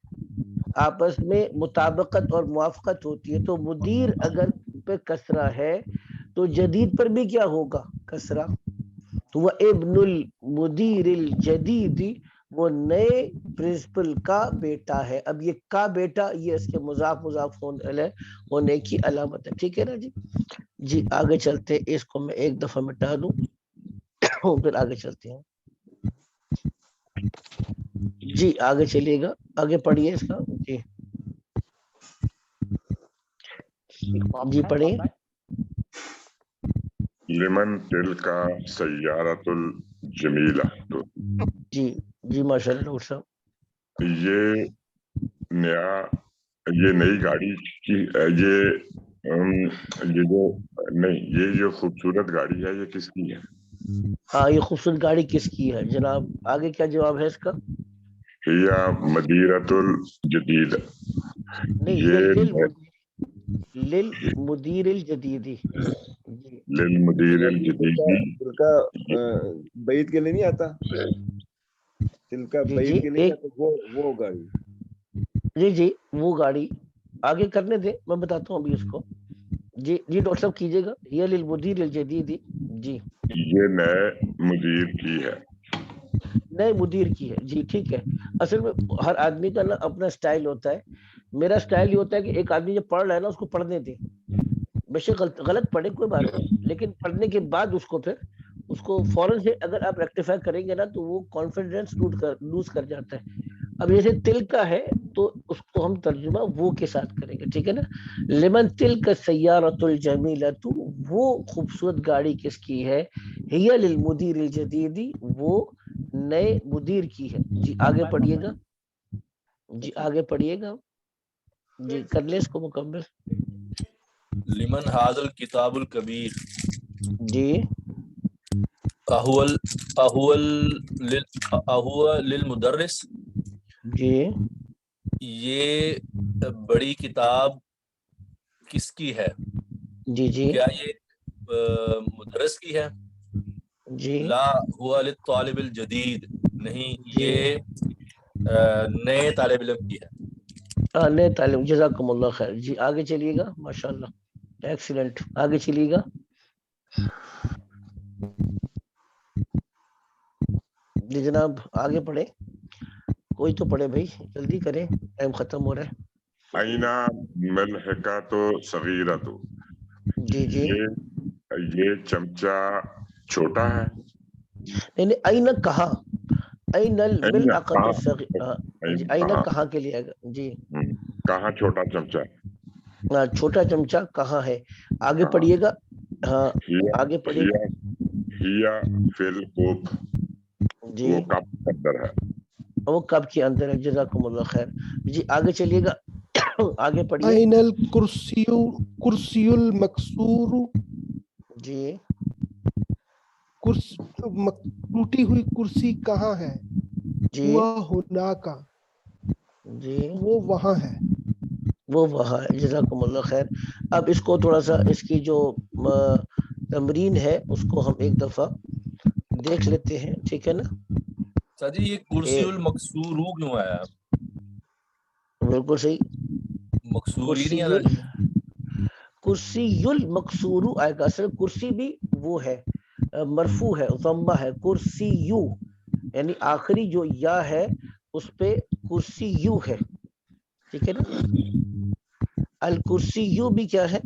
آپس میں مطابقت اور موافقت ہوتی ہے۔ تو مدیر اگر پہ کسرہ ہے تو جدید پر بھی کیا ہوگا؟ کسرہ۔ تو وہ ابن المدیر الجدید، وہ نئے پرنسپل کا بیٹا ہے۔ اب یہ کا بیٹا، یہ اس کے مضاف ہونے کی علامت ہے، ٹھیک ہے نا جی؟ جی آگے چلتے، اس کو میں ایک دفعہ مٹا دوں پھر آگے چلتے ہیں۔ جی آگے چلیے گا، آگے پڑھیے اس کا۔ جی جی پڑھیے۔ لمن تلک سیارۃ الجمیلہ، تو جی جی ماشاء اللہ ڈاکٹر صاحب، یہ نئی گاڑی کی یہ جو خوبصورت گاڑی ہے یہ کس کی ہے؟ ہاں یہ خوبصورت گاڑی کس کی ہے جناب؟ آگے کیا جواب ہے اس کا؟ ہیا مدیرۃ الجدید، نہیں، یہ للمدیر الجدیدی۔ للمدیر الجدیدی، تلکا بعید کے لیے نہیں آتا، تلکا بعید کے لیے آتا، وہ گاڑی۔ جی جی وہ گاڑی، آگے کرنے دیں میں بتاتا ہوں ابھی اس کو۔ جی جی ڈاکٹر صاحب کیجیے گا، یہ للمدیر الجدیدی۔ جی یہ نئے مدیر کی ہے، نئے مدیر کی ہے، جی ٹھیک ہے۔ اصل میں ہر آدمی کا نا اپنا سٹائل ہوتا ہے، میرا سٹائل یہ ہوتا ہے کہ ایک آدمی جب پڑھ رہا ہے نا اس کو پڑھنے دیں، بے شک غلط پڑھے کوئی بات نہیں، لیکن پڑھنے کے بعد اس کو فوراً سے اگر آپ ریکٹیفائی کریں گے نا تو وہ کانفیڈنس لوز کر جاتا ہے۔ اب جیسے تل کا ہے تو اس کو ہم ترجمہ وہ کے ساتھ کریں گے، ٹھیک ہے نا؟ لمن تلک السیارۃ الجمیلۃ، وہ خوبصورت گاڑی کس کی ہے؟ ہی للمدیر الجدید، وہ نئے مدیر کی ہے۔ جی آگے پڑھیے گا، جی آگے پڑھیے گا، جی کر لیں اس کو مکمل۔ لمن ھذا الکتاب الکبیر، جی اہو للمدرس، جی یہ بڑی کتاب کس کی ہے؟ جی جی کیا یہ مدرس کی ہے؟ جی لا ہوا للطالب الجدید، نہیں جی یہ نئے طالب علم کی ہے۔ نئے تعلیم، جزاکم اللہ خیر۔ جی آگے چلیے گا، ماشاء اللہ ایکسیلنٹ، آگے چلیے گا۔ جی جناب آگے پڑھے، کوئی تو پڑھے بھائی، جلدی کریں ٹائم ختم ہو رہا ہے۔ اینا ملحقۃ صغیرۃ، جی جی یہ چمچہ چھوٹا ہے، نہیں اینا کہاں، این الملحقۃ کہاں الصغیرہ، جی اینا کہاں کے لیے آئے گا؟ جی کہاں چھوٹا چمچہ، چھوٹا چمچہ کہاں ہے؟ آگے پڑھیے گا، ہاں آگے پڑھیے گا۔ ہیا فی الکوب، جی وہ کب کے اندر ہے، وہ کب کے اندر ہے، جزاکم اللہ خیر۔ جی آگے چلیے گا، آگے پڑھیے۔ این الکرسی المکسور، جی ٹوٹی ہوئی کرسی کہاں ہے؟ جی ہوا ہونا کا، جی وہ وہاں ہے، وہ وہاں ہے، جزاکم اللہ خیر۔ اب اس کو تھوڑا سا اس کی جو تمرین ہے اس کو ہم ایک دفعہ دیکھ لیتے ہیں، ٹھیک ہے نا؟ جی یہ کرسی المکسور کیوں آیا؟ بالکل صحیح، مکسور ہی نہیں آتا۔ کرسی المکسور آئے گا، اصل کرسی بھی وہ ہے مرفوع ہے، ضمہ ہے، کرسی یو، یعنی آخری جو یا ہے اس پہ کرسی یو ہے، ٹھیک ہے نا؟ الکرسی یو بھی کیا ہے؟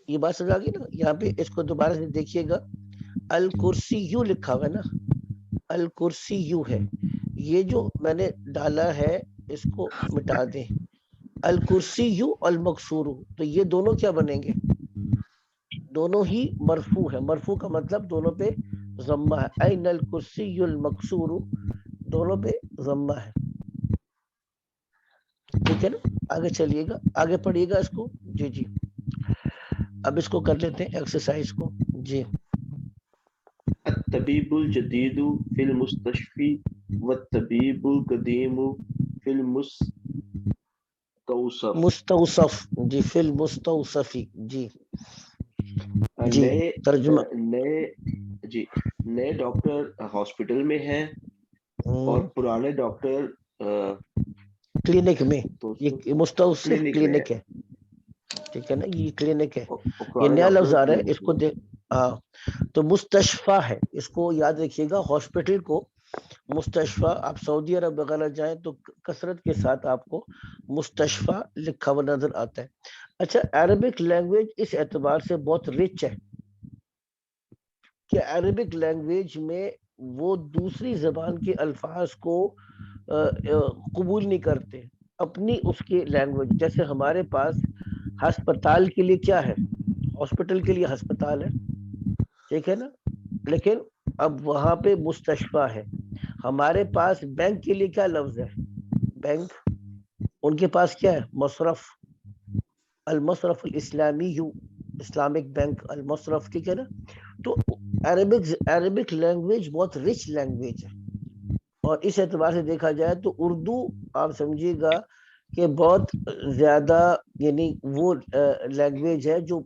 یہ بات سمجھ آ گئی نا؟ یہاں پہ اس کو دوبارہ سے دیکھیے گا، الکرسی یو لکھا ہوا ہے نا، الکرسی یو ہے، یہ جو میں نے ڈالا ہے اس کو مٹا دیں، الکرسی یو المکسور، تو یہ دونوں کیا بنیں گے؟ دونوں ہی مرفوع ہے. مرفوع کا مطلب دونوں پہ ضمہ ہے. این الکرسی المکسور, دونوں پہ ضمہ ہے. ٹھیک ہے نا, آگے چلیے گا, آگے پڑھیے گا اس کو. جی جی, اب اس کو کر لیتے ہیں ایکسرسائز کو. جی الطبيب الجديد في المستشفى والطبيب القديم في المستوصف. مستوصف, جی فی المستوصفی. جی جی نئے ترجمہ. نئے ڈاکٹر ہاسپٹل میں ہیں اور پرانے ڈاکٹر کلینک میں. یہ مستوصف کلینک میں کلینک ہے. ٹھیک ہے نا, یہ کلینک ہے. اور یہ پرانے نیا لفظ ڈاکٹر آ رہا ہے, کلینک اس کو دیکھ. ہاں تو مستشفیٰ ہے, اس کو یاد رکھیے گا. ہاسپٹل کو مستشفیٰ, آپ سعودی عرب وغیرہ جائیں تو کثرت کے ساتھ آپ کو مستشفیٰ لکھا ہوا نظر آتا ہے. اچھا, عربک لینگویج اس اعتبار سے بہت رچ ہے کہ عربک لینگویج میں وہ دوسری زبان کے الفاظ کو قبول نہیں کرتے اپنی اس کی لینگویج. جیسے ہمارے پاس ہسپتال کے لیے کیا ہے, ہاسپٹل کے لیے ہسپتال ہے, ٹھیک ہے نا, لیکن اب وہاں پہ مستشفیٰ ہے. ہمارے پاس بینک کے لیے کیا لفظ ہے, بینک. ان کے پاس کیا ہے, مصرف, المصرف الاسلامی, اسلامک بینک, المصرف. ٹھیک ہے نا. تو عربک لینگویج بہت رچ لینگویج ہے, اور اس اعتبار سے دیکھا جائے تو اردو آپ سمجھیے گا کہ بہت زیادہ, یعنی وہ لینگویج ہے جو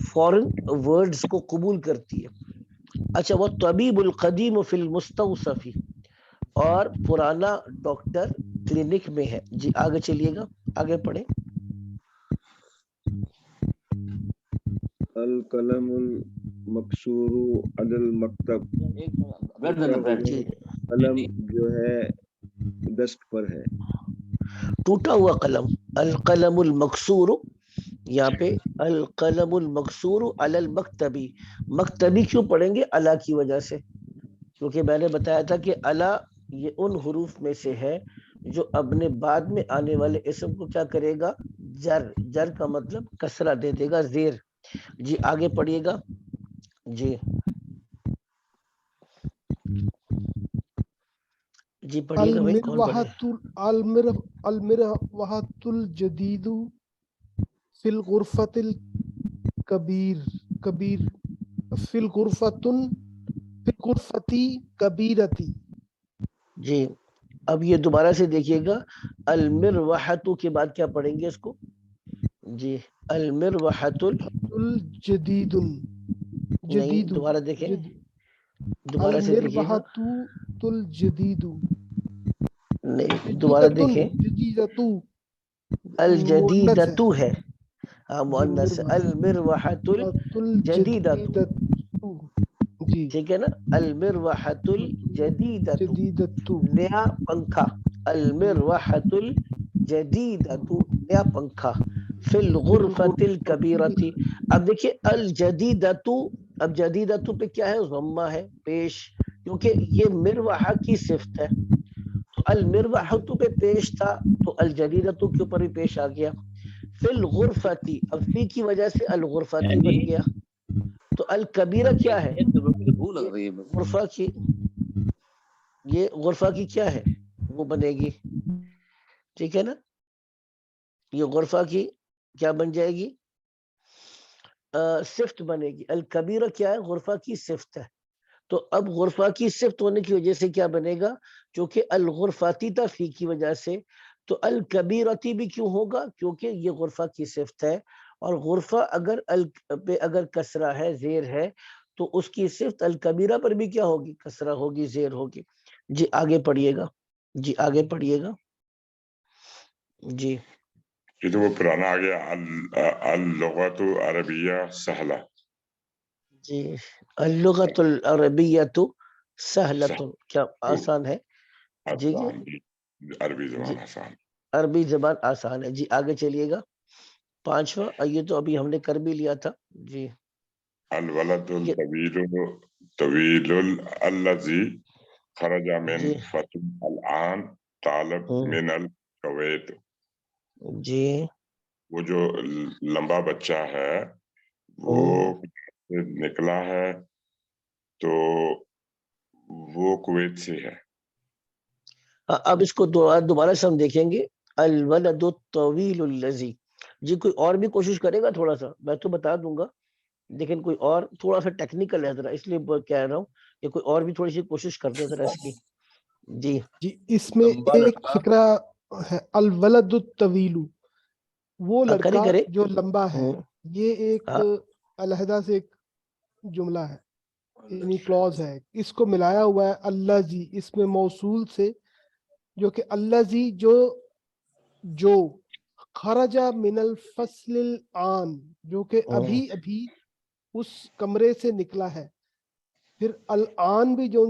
فورن ورڈز کو قبول کرتی ہے. اچھا, وہ طبیب القدیم فی المستوصفی, اور پرانا ڈاکٹر کلینک میں ہے. جی آگے چلیے گا, آگے پڑھیں. القلم المکسور علی المکتب, جی قلم جو ہے ڈسک پر ہے. ٹوٹا ہوا قلم, القلم المکسور, یہاں پہ القلم المکسور علی المکتبی. مکتبی کیوں پڑھیں گے, الا کی وجہ سے, کیونکہ میں نے بتایا تھا کہ الا یہ ان حروف میں سے ہے جو اپنے بعد میں آنے والے اسم کو کیا کرے گا, جر. جر کا مطلب کسرہ دے دے گا, زیر. جی آگے پڑھیے گا. جی جی پڑھیے گا بھائی, کون پڑھ رہے ہیں؟ المروحۃ الجدید فی الغرفۃ الکبیر فی الغرفۃ کبیرتی. جی اب یہ دوبارہ سے دیکھیے گا, المروحۃ کے بعد کیا پڑھیں گے اس کو. جی المروحۃ الجدید نہیں, دوبارہ دیکھیں, دوبارہ سے دیکھیے گا. المروحۃ الجدید نہیں, دوبارہ دیکھیں. جدیدۃ الجدیدۃ ہے, ہاں مؤنث. المروحۃ الجدیدۃ, جی ٹھیک ہے نا. المروحۃ الجدیدۃ, جدیدۃ. نیا پنکھا. المروحۃ الجدیدۃ, نیا پنکھا. فی الغرفۃ الکبیرۃ. اب دیکھیے الجدیدۃ, اب جدیدۃ پہ کیا ہے, ضمہ ہے پیش, کیونکہ یہ مروحہ کی صفت ہے. تو المروحۃ پہ پیش تھا تو الجدیدۃ کے اوپر بھی پیش آ گیا. فی الغرفۃ, اب فی کی وجہ سے الغرفۃ بن گیا. تو الکبیرہ کیا ہے, غرفہ کی, یہ غرفہ کی کیا ہے, وہ بنے گی. ٹھیک ہے نا, یہ غرفہ کی کیا بن جائے گی, صفت بنے گی. الکبیرہ کیا ہے, غرفہ کی صفت ہے. تو اب غرفہ کی صفت ہونے کی وجہ سے کیا بنے گا, چونکہ الغرفاتی تھا فی کی وجہ سے, تو الکبیرتی بھی کیوں ہوگا, کیونکہ یہ غرفہ کی صفت ہے. اور غرفہ اگر پہ اگر کسرہ ہے, زیر ہے, تو اس کی صفت الکبیرہ پر بھی کیا ہوگی, کسرہ ہوگی, زیر ہوگی. جی آگے پڑھیے گا. جی آگے پڑھیے گا. جی یہ تو وہ پرانا آ گیا, اللغت عربیہ سہلہ. جی اللغت العربیۃ سہلۃ, کیا آسان ہے. جی جی, آسان, عربی جی زبان آسان. عربی زبان آسان ہے. جی آگے چلیے گا. پانچواں, یہ تو ابھی ہم نے کر بھی لیا تھا. جی الولد الطویل الذی خرج من جی فتح الان طالب من الکویت. جی وہ جو لمبا بچہ ہے وہ نکلا ہے تو وہ کویت سے ہے. اب اس کو دوبارہ سے ہم دیکھیں گے. الولد الطویل الذی. جی کوئی اور بھی کوشش کرے گا تھوڑا سا؟ میں تو بتا دوں گا لیکن کوئی اور تھوڑا سا ٹیکنیکل ہے ذرا، اس لیے کہہ رہا ہوں کہ کوئی اور بھی تھوڑی سی کوشش کر دے ذرا اس کی. جی جی اس میں لمبا ایک لڑکا فکرہ ہے، الولد الطویل، وہ کرے لڑکا کرے. جو لمبا ہے، یہ ایک ہاں علیحدہ سے ایک جملہ ہے، یعنی کلوز ہے. اس کو ملایا ہوا ہے اللہ جی اس میں موصول سے، جو کہ اللہ جی جو خرجہ من الفصل الآن، جو کہ ابھی ابھی اس کمرے سے نکلا ہے. پھر الآن بھی جو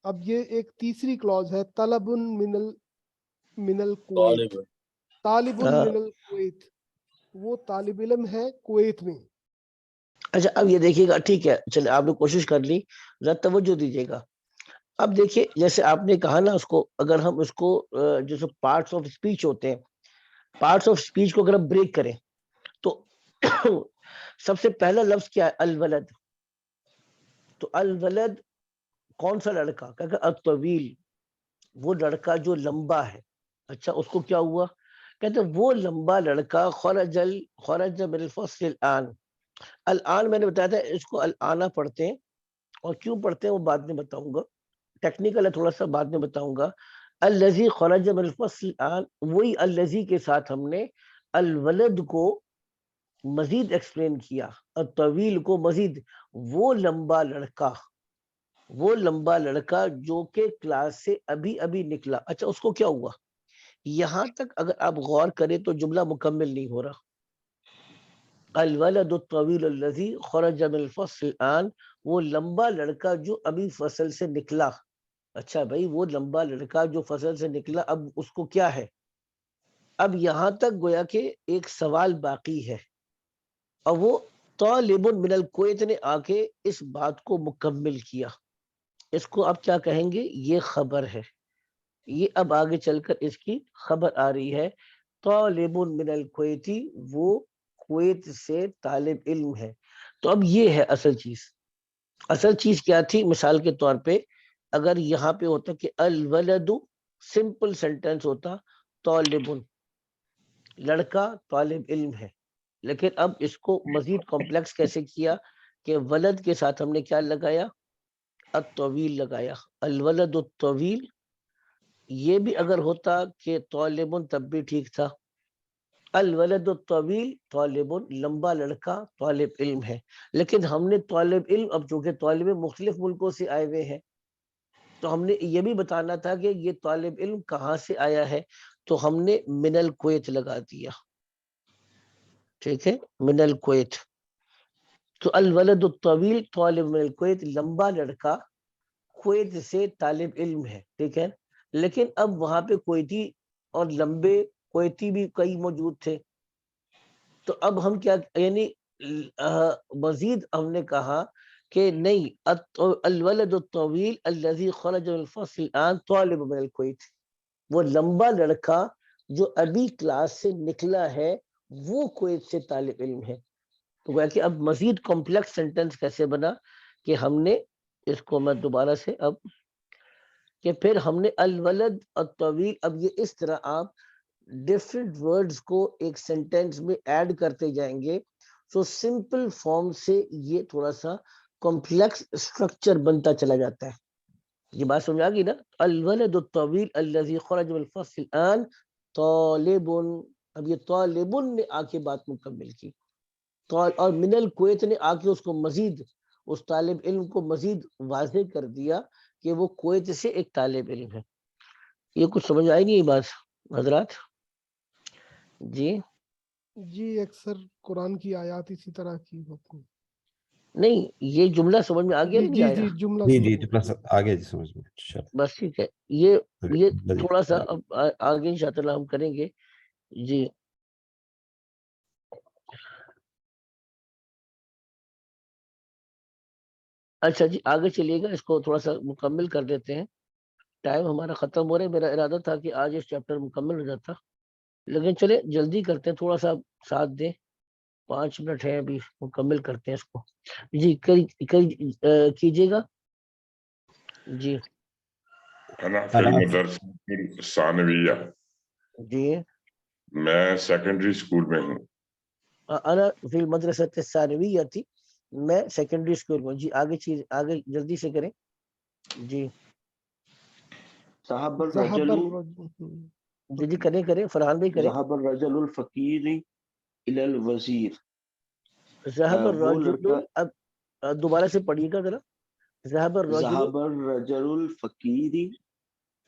اب یہ ایک تیسری کلوز ہے، طلب من الکویت، طالب. طالب ہاں. من الکویت، وہ طالب علم ہے کویت میں. اچھا اب یہ دیکھیے گا، ٹھیک ہے چلے آپ نے کوشش کر لی، ذرا توجہ دیجیے گا. اب دیکھیے جیسے آپ نے کہا نا، اس کو اگر ہم اس کو جیسے پارٹس آف اسپیچ ہوتے ہیں، پارٹس آف اسپیچ کو اگر ہم بریک کریں تو سب سے پہلا لفظ کیا ہے؟ الولد. تو الولد کون سا لڑکا؟ کہ الطویل، وہ لڑکا جو لمبا ہے. اچھا اس کو کیا ہوا؟ کہتے وہ لمبا لڑکا خرج من الفصل الان. الان میں نے بتایا تھا اس کو الآنا پڑھتے ہیں، اور کیوں پڑھتے ہیں وہ بعد میں بتاؤں گا، ٹیکنیکل ہے تھوڑا سا، بعد میں بتاؤں گا. الذی خرج من الفصل الان، وہی الذی کے ساتھ ہم نے الولد کو مزید ایکسپلین کیا، الطویل کو مزید، وہ لمبا لڑکا جو کہ کلاس سے ابھی ابھی نکلا. اچھا اس کو کیا ہوا؟ یہاں تک اگر آپ غور کریں تو جملہ مکمل نہیں ہو رہا. الولد الطویل الذی خرج من الفصل الان، وہ لمبا لڑکا جو ابھی فصل سے نکلا. اچھا بھائی وہ لمبا لڑکا جو فصل سے نکلا، اب اس کو کیا ہے؟ اب یہاں تک گویا کہ ایک سوال باقی ہے، اور وہ طالب من الکویت نے آ کے اس بات کو مکمل کیا. اس کو اب کیا کہیں گے؟ یہ خبر ہے. یہ اب آگے چل کر اس کی خبر آ رہی ہے. طالب من الکویتی، وہ کویت سے طالب علم ہے. تو اب یہ ہے اصل چیز. اصل چیز کیا تھی؟ مثال کے طور پہ اگر یہاں پہ ہوتا کہ الولد، سمپل سینٹینس ہوتا طالب، لڑکا طالب علم ہے. لیکن اب اس کو مزید کمپلیکس کیسے کیا کہ ولد کے ساتھ ہم نے کیا لگایا؟ الطویل لگایا. الولد الطویل. یہ بھی اگر ہوتا کہ طالب تب بھی ٹھیک تھا. الولد الطویل طالب، لمبا لڑکا طالب علم ہے. لیکن ہم نے طالب علم، اب چونکہ طالب مختلف ملکوں سے آئے ہوئے ہیں تو ہم نے یہ بھی بتانا تھا کہ یہ طالب علم کہاں سے آیا ہے، تو ہم نے من الکویت لگا دیا. ٹھیک ہے، من الکویت. تو الولد الطویل طالب من الکویت، لمبا لڑکا کویت سے طالب علم ہے. ٹھیک ہے، لیکن اب وہاں پہ کویتی اور لمبے کویتی بھی کئی موجود تھے. تو اب ہم کیا، یعنی مزید ہم نے کہا کہ نہیں، الولد الطویل الذی خرج من الفصل الان طالب من الکویت، وہ لمبا لڑکا جو ابھی کلاس سے نکلا ہے وہ کویت سے طالب علم ہے. تو گویا کہ اب مزید کمپلیکس سینٹینس کیسے بنا کہ ہم نے اس کو، میں دوبارہ سے اب، کہ پھر ہم نے الولد الطویل، اب یہ اس طرح آپ ڈفرنٹ ورڈز کو ایک سینٹینس میں ایڈ کرتے جائیں گے. سو سمپل فارم سے یہ تھوڑا سا کمپلیکس اسٹرکچر بنتا چلا جاتا ہے. یہ بات سمجھ آ گئی نا؟ الولد الطویل الذی خرج من الفصل الان طالب، اب یہ طالب نے آ کے بات مکمل کی، اور من الکویت نے آ کے اس کو مزید، اس طالب علم کو مزید واضح کر دیا کہ وہ کویت سے ایک طالب علم ہے. یہ کچھ سمجھ آئی نہیں یہ بات حضرات؟ جی اکثر قرآن کی آیات اسی طرح کی ہوتی ہیں. نہیں یہ جملہ سمجھ میں آ گیا نہیں آیا؟ جی جملہ جی آگے سمجھ میں. بس ٹھیک ہے، یہ تھوڑا سا اب آگے انشاء اللہ ہم کریں گے. جی اچھا جی آگے چلیے گا، اس کو تھوڑا سا مکمل کر دیتے ہیں. ٹائم ہمارا ختم ہو رہا ہے. میرا ارادہ تھا کہ آج اس چیپٹر مکمل ہو جاتا، لیکن چلے جلدی کرتے ہیں، تھوڑا سا ساتھ دیں. 5 منٹ ہے ابھی مکمل کرتے ہیں اس کو. جی کیجیے گا. جی انا فی المدرسۃ الثانویہ، جی میں سیکنڈری اسکول میں ہوں. انا فی المدرسۃ الثانویہ تھی، میں سیکنڈری اسکول میں. جی آگے جلدی سے کریں. جی ذهب ذهب الرجل جی کریں فرحان بھائی کریں. ذهب الرجل الفقیر الى الوزیر. ذهب وہ الرجل، لڑکا اب دوبارہ سے پڑھیے گا ذرا. ذهب الرجل، ذهب الرجل الفقیر،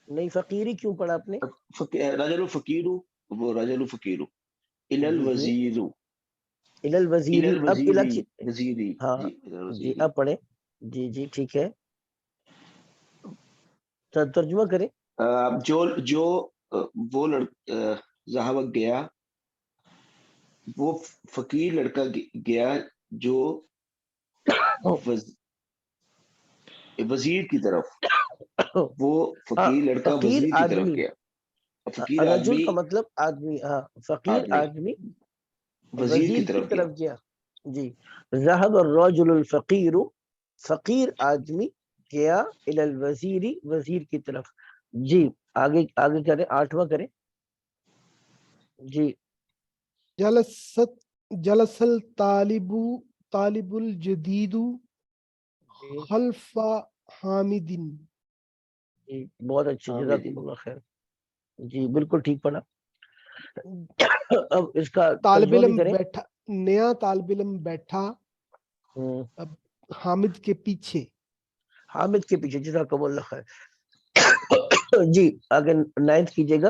نہیں فقیری کیوں پڑھا آپ نے؟ رجل الفقیر، وہ رجل الفقیر الى جی الوزیر، الى الوزیر. الى اب الوزیر وزیری. ہاں جی الى جی الوزیر. اب پڑھیں. جی ٹھیک ہے، ترجمہ کریں. جو وہ ذهب گیا، وہ فقیر لڑکا گیا جو وزیر کی طرف. وہ فقیر لڑکا فقیر وزیر کی طرف آدمی، گیا. فقیر رجل آدمی کا مطلب آدمی. ہاں فقیر آدمی وزیر کی وزیر کی طرف گیا. طرف گیا. جی ذهب الرجل الفقیر، فقیر آدمی گیا الى الوزیر، وزیر کی طرف. جی آگے کریں، 8واں کریں. جی جلس الطالب الجدید خلف حامد. جی بہت اچھے، جزاکم اللہ خیر. جی بالکل ٹھیک پڑھا. اب اس کا طالب ترجمہ بھی علم کریں. بیٹھا، نیا طالب علم بیٹھا اب حامد کے پیچھے. حامد کے پیچھے، جزاکم اللہ خیر. جی آگے 9 کیجیے گا.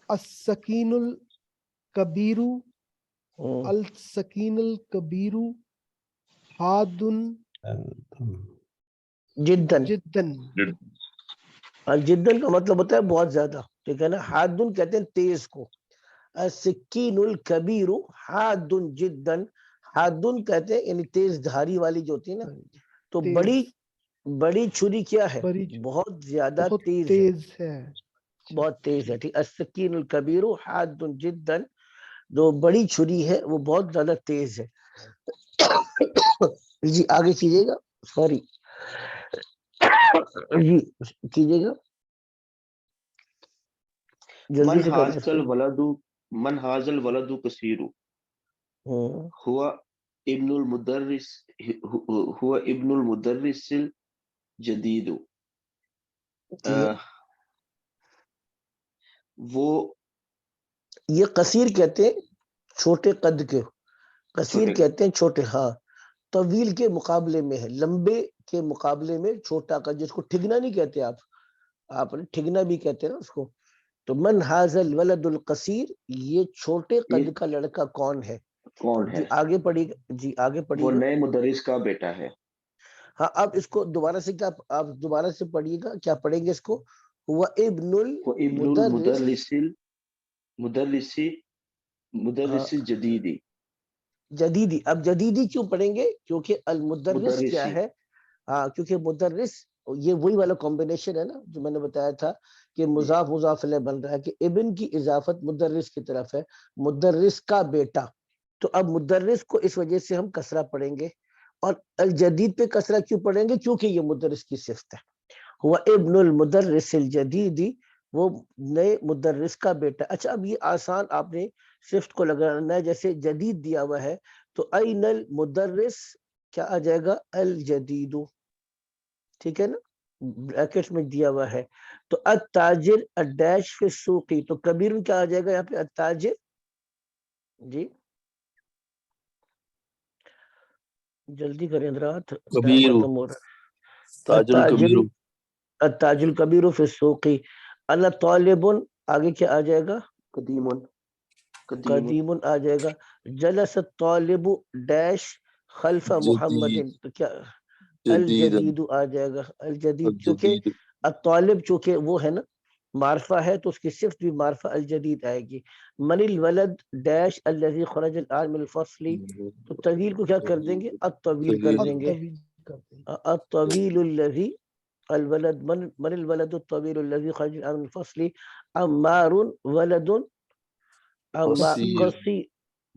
السکین الکبیر، السکین الکبیر حاد جدن. جدن. جدن کا مطلب ہوتا ہے بہت زیادہ، ٹھیک ہے نا. حادن کہتے ہیں تیز کو. السکین الکبیر حاد جدن. حادن کہتے ہیں یعنی تیز دھاری والی جو ہوتی ہے نا. تو بڑی چھری کیا ہے؟ بہت زیادہ تیز ہے. بہت تیز ہے. ٹھیک. السکین الکبیر حاد جدن، جو بڑی چھری ہے وہ بہت زیادہ تیز ہے. جی آگے کیجیے گا. سوری جی کیجیے گا جلدی سے کریں اس کو. من هذا الولد کثیر، هو ابن المدرس، هو ابن المدرس الجدید. وہ یہ قصیر کہتے ہیں چھوٹے قد کے، قصیر کہتے ہیں چھوٹے. ہاں طویل کے مقابلے میں ہے، لمبے کے مقابلے میں چھوٹا قد، جس کو ٹھگنا نہیں کہتے آپ نے ٹھگنا بھی کہتے ہیں نا اس کو. تو من ھذا الولد القصیر، یہ چھوٹے قد کا لڑکا کون ہے؟ جی آگے پڑھیے گا. جی آگے پڑھیے وہ گا. نئے مدرس کا بیٹا ہے. ہاں اب اس کو دوبارہ سے کیا آپ دوبارہ سے پڑھیے گا، کیا پڑھیں گے اس کو؟ ہوا ابن المدرس، مدرس الجدیدی. جدیدی. اب جدیدی کیوں پڑھیں گے؟ کیونکہ المدرس کیا ہے؟ ہاں کیونکہ مدرس یہ وہی والا کمبینیشن ہے نا جو میں نے بتایا تھا کہ مضاف مضاف الیہ بن رہا ہے، کہ ابن کی اضافت مدرس کی طرف ہے، مدرس کا بیٹا. تو اب مدرس کو اس وجہ سے ہم کسرہ پڑھیں گے، اور الجدید پہ کسرہ کیوں پڑھیں گے؟ کیونکہ یہ مدرس کی صفت ہے. ہوا ابن المدرس الجدیدی، وہ نئے مدرس کا بیٹا. اچھا اب یہ آسان آپ نے صفت کو لگانا ہے. جیسے جدید دیا ہوا ہے تو این المدرس کیا آ جائے گا؟ الجدید. ٹھیک ہے نا، بریکٹس میں دیا ہوا ہے. تو التاجر الڈیش فی السوق، تو کبیر کیا آ جائے گا یہاں پہ؟ التاجر. جی جلدی کریں حضرات، ٹائم ختم ہو رہا ہے. التاجر الکبیر فی السوق. الطالب آگے کیا آ جائے گا؟ قدیم آ جائے گا. جلس الطالب ڈیش خلف محمد، تو کیا الجدید آ جائے گا. الجدید کیونکہ الطالب چونکہ وہ ہے نا معرفہ ہے تو اس کی صفت بھی معرفہ الجدید آئے گی. من الولد ڈیش الذی خرج الان من الفصل، تو طویل کو کیا کر دیں گے؟ الطویل کر دیں گے. الطویل الذی الولد من الولد الطویل الذی خرج الان من الفصل. عمار ولد،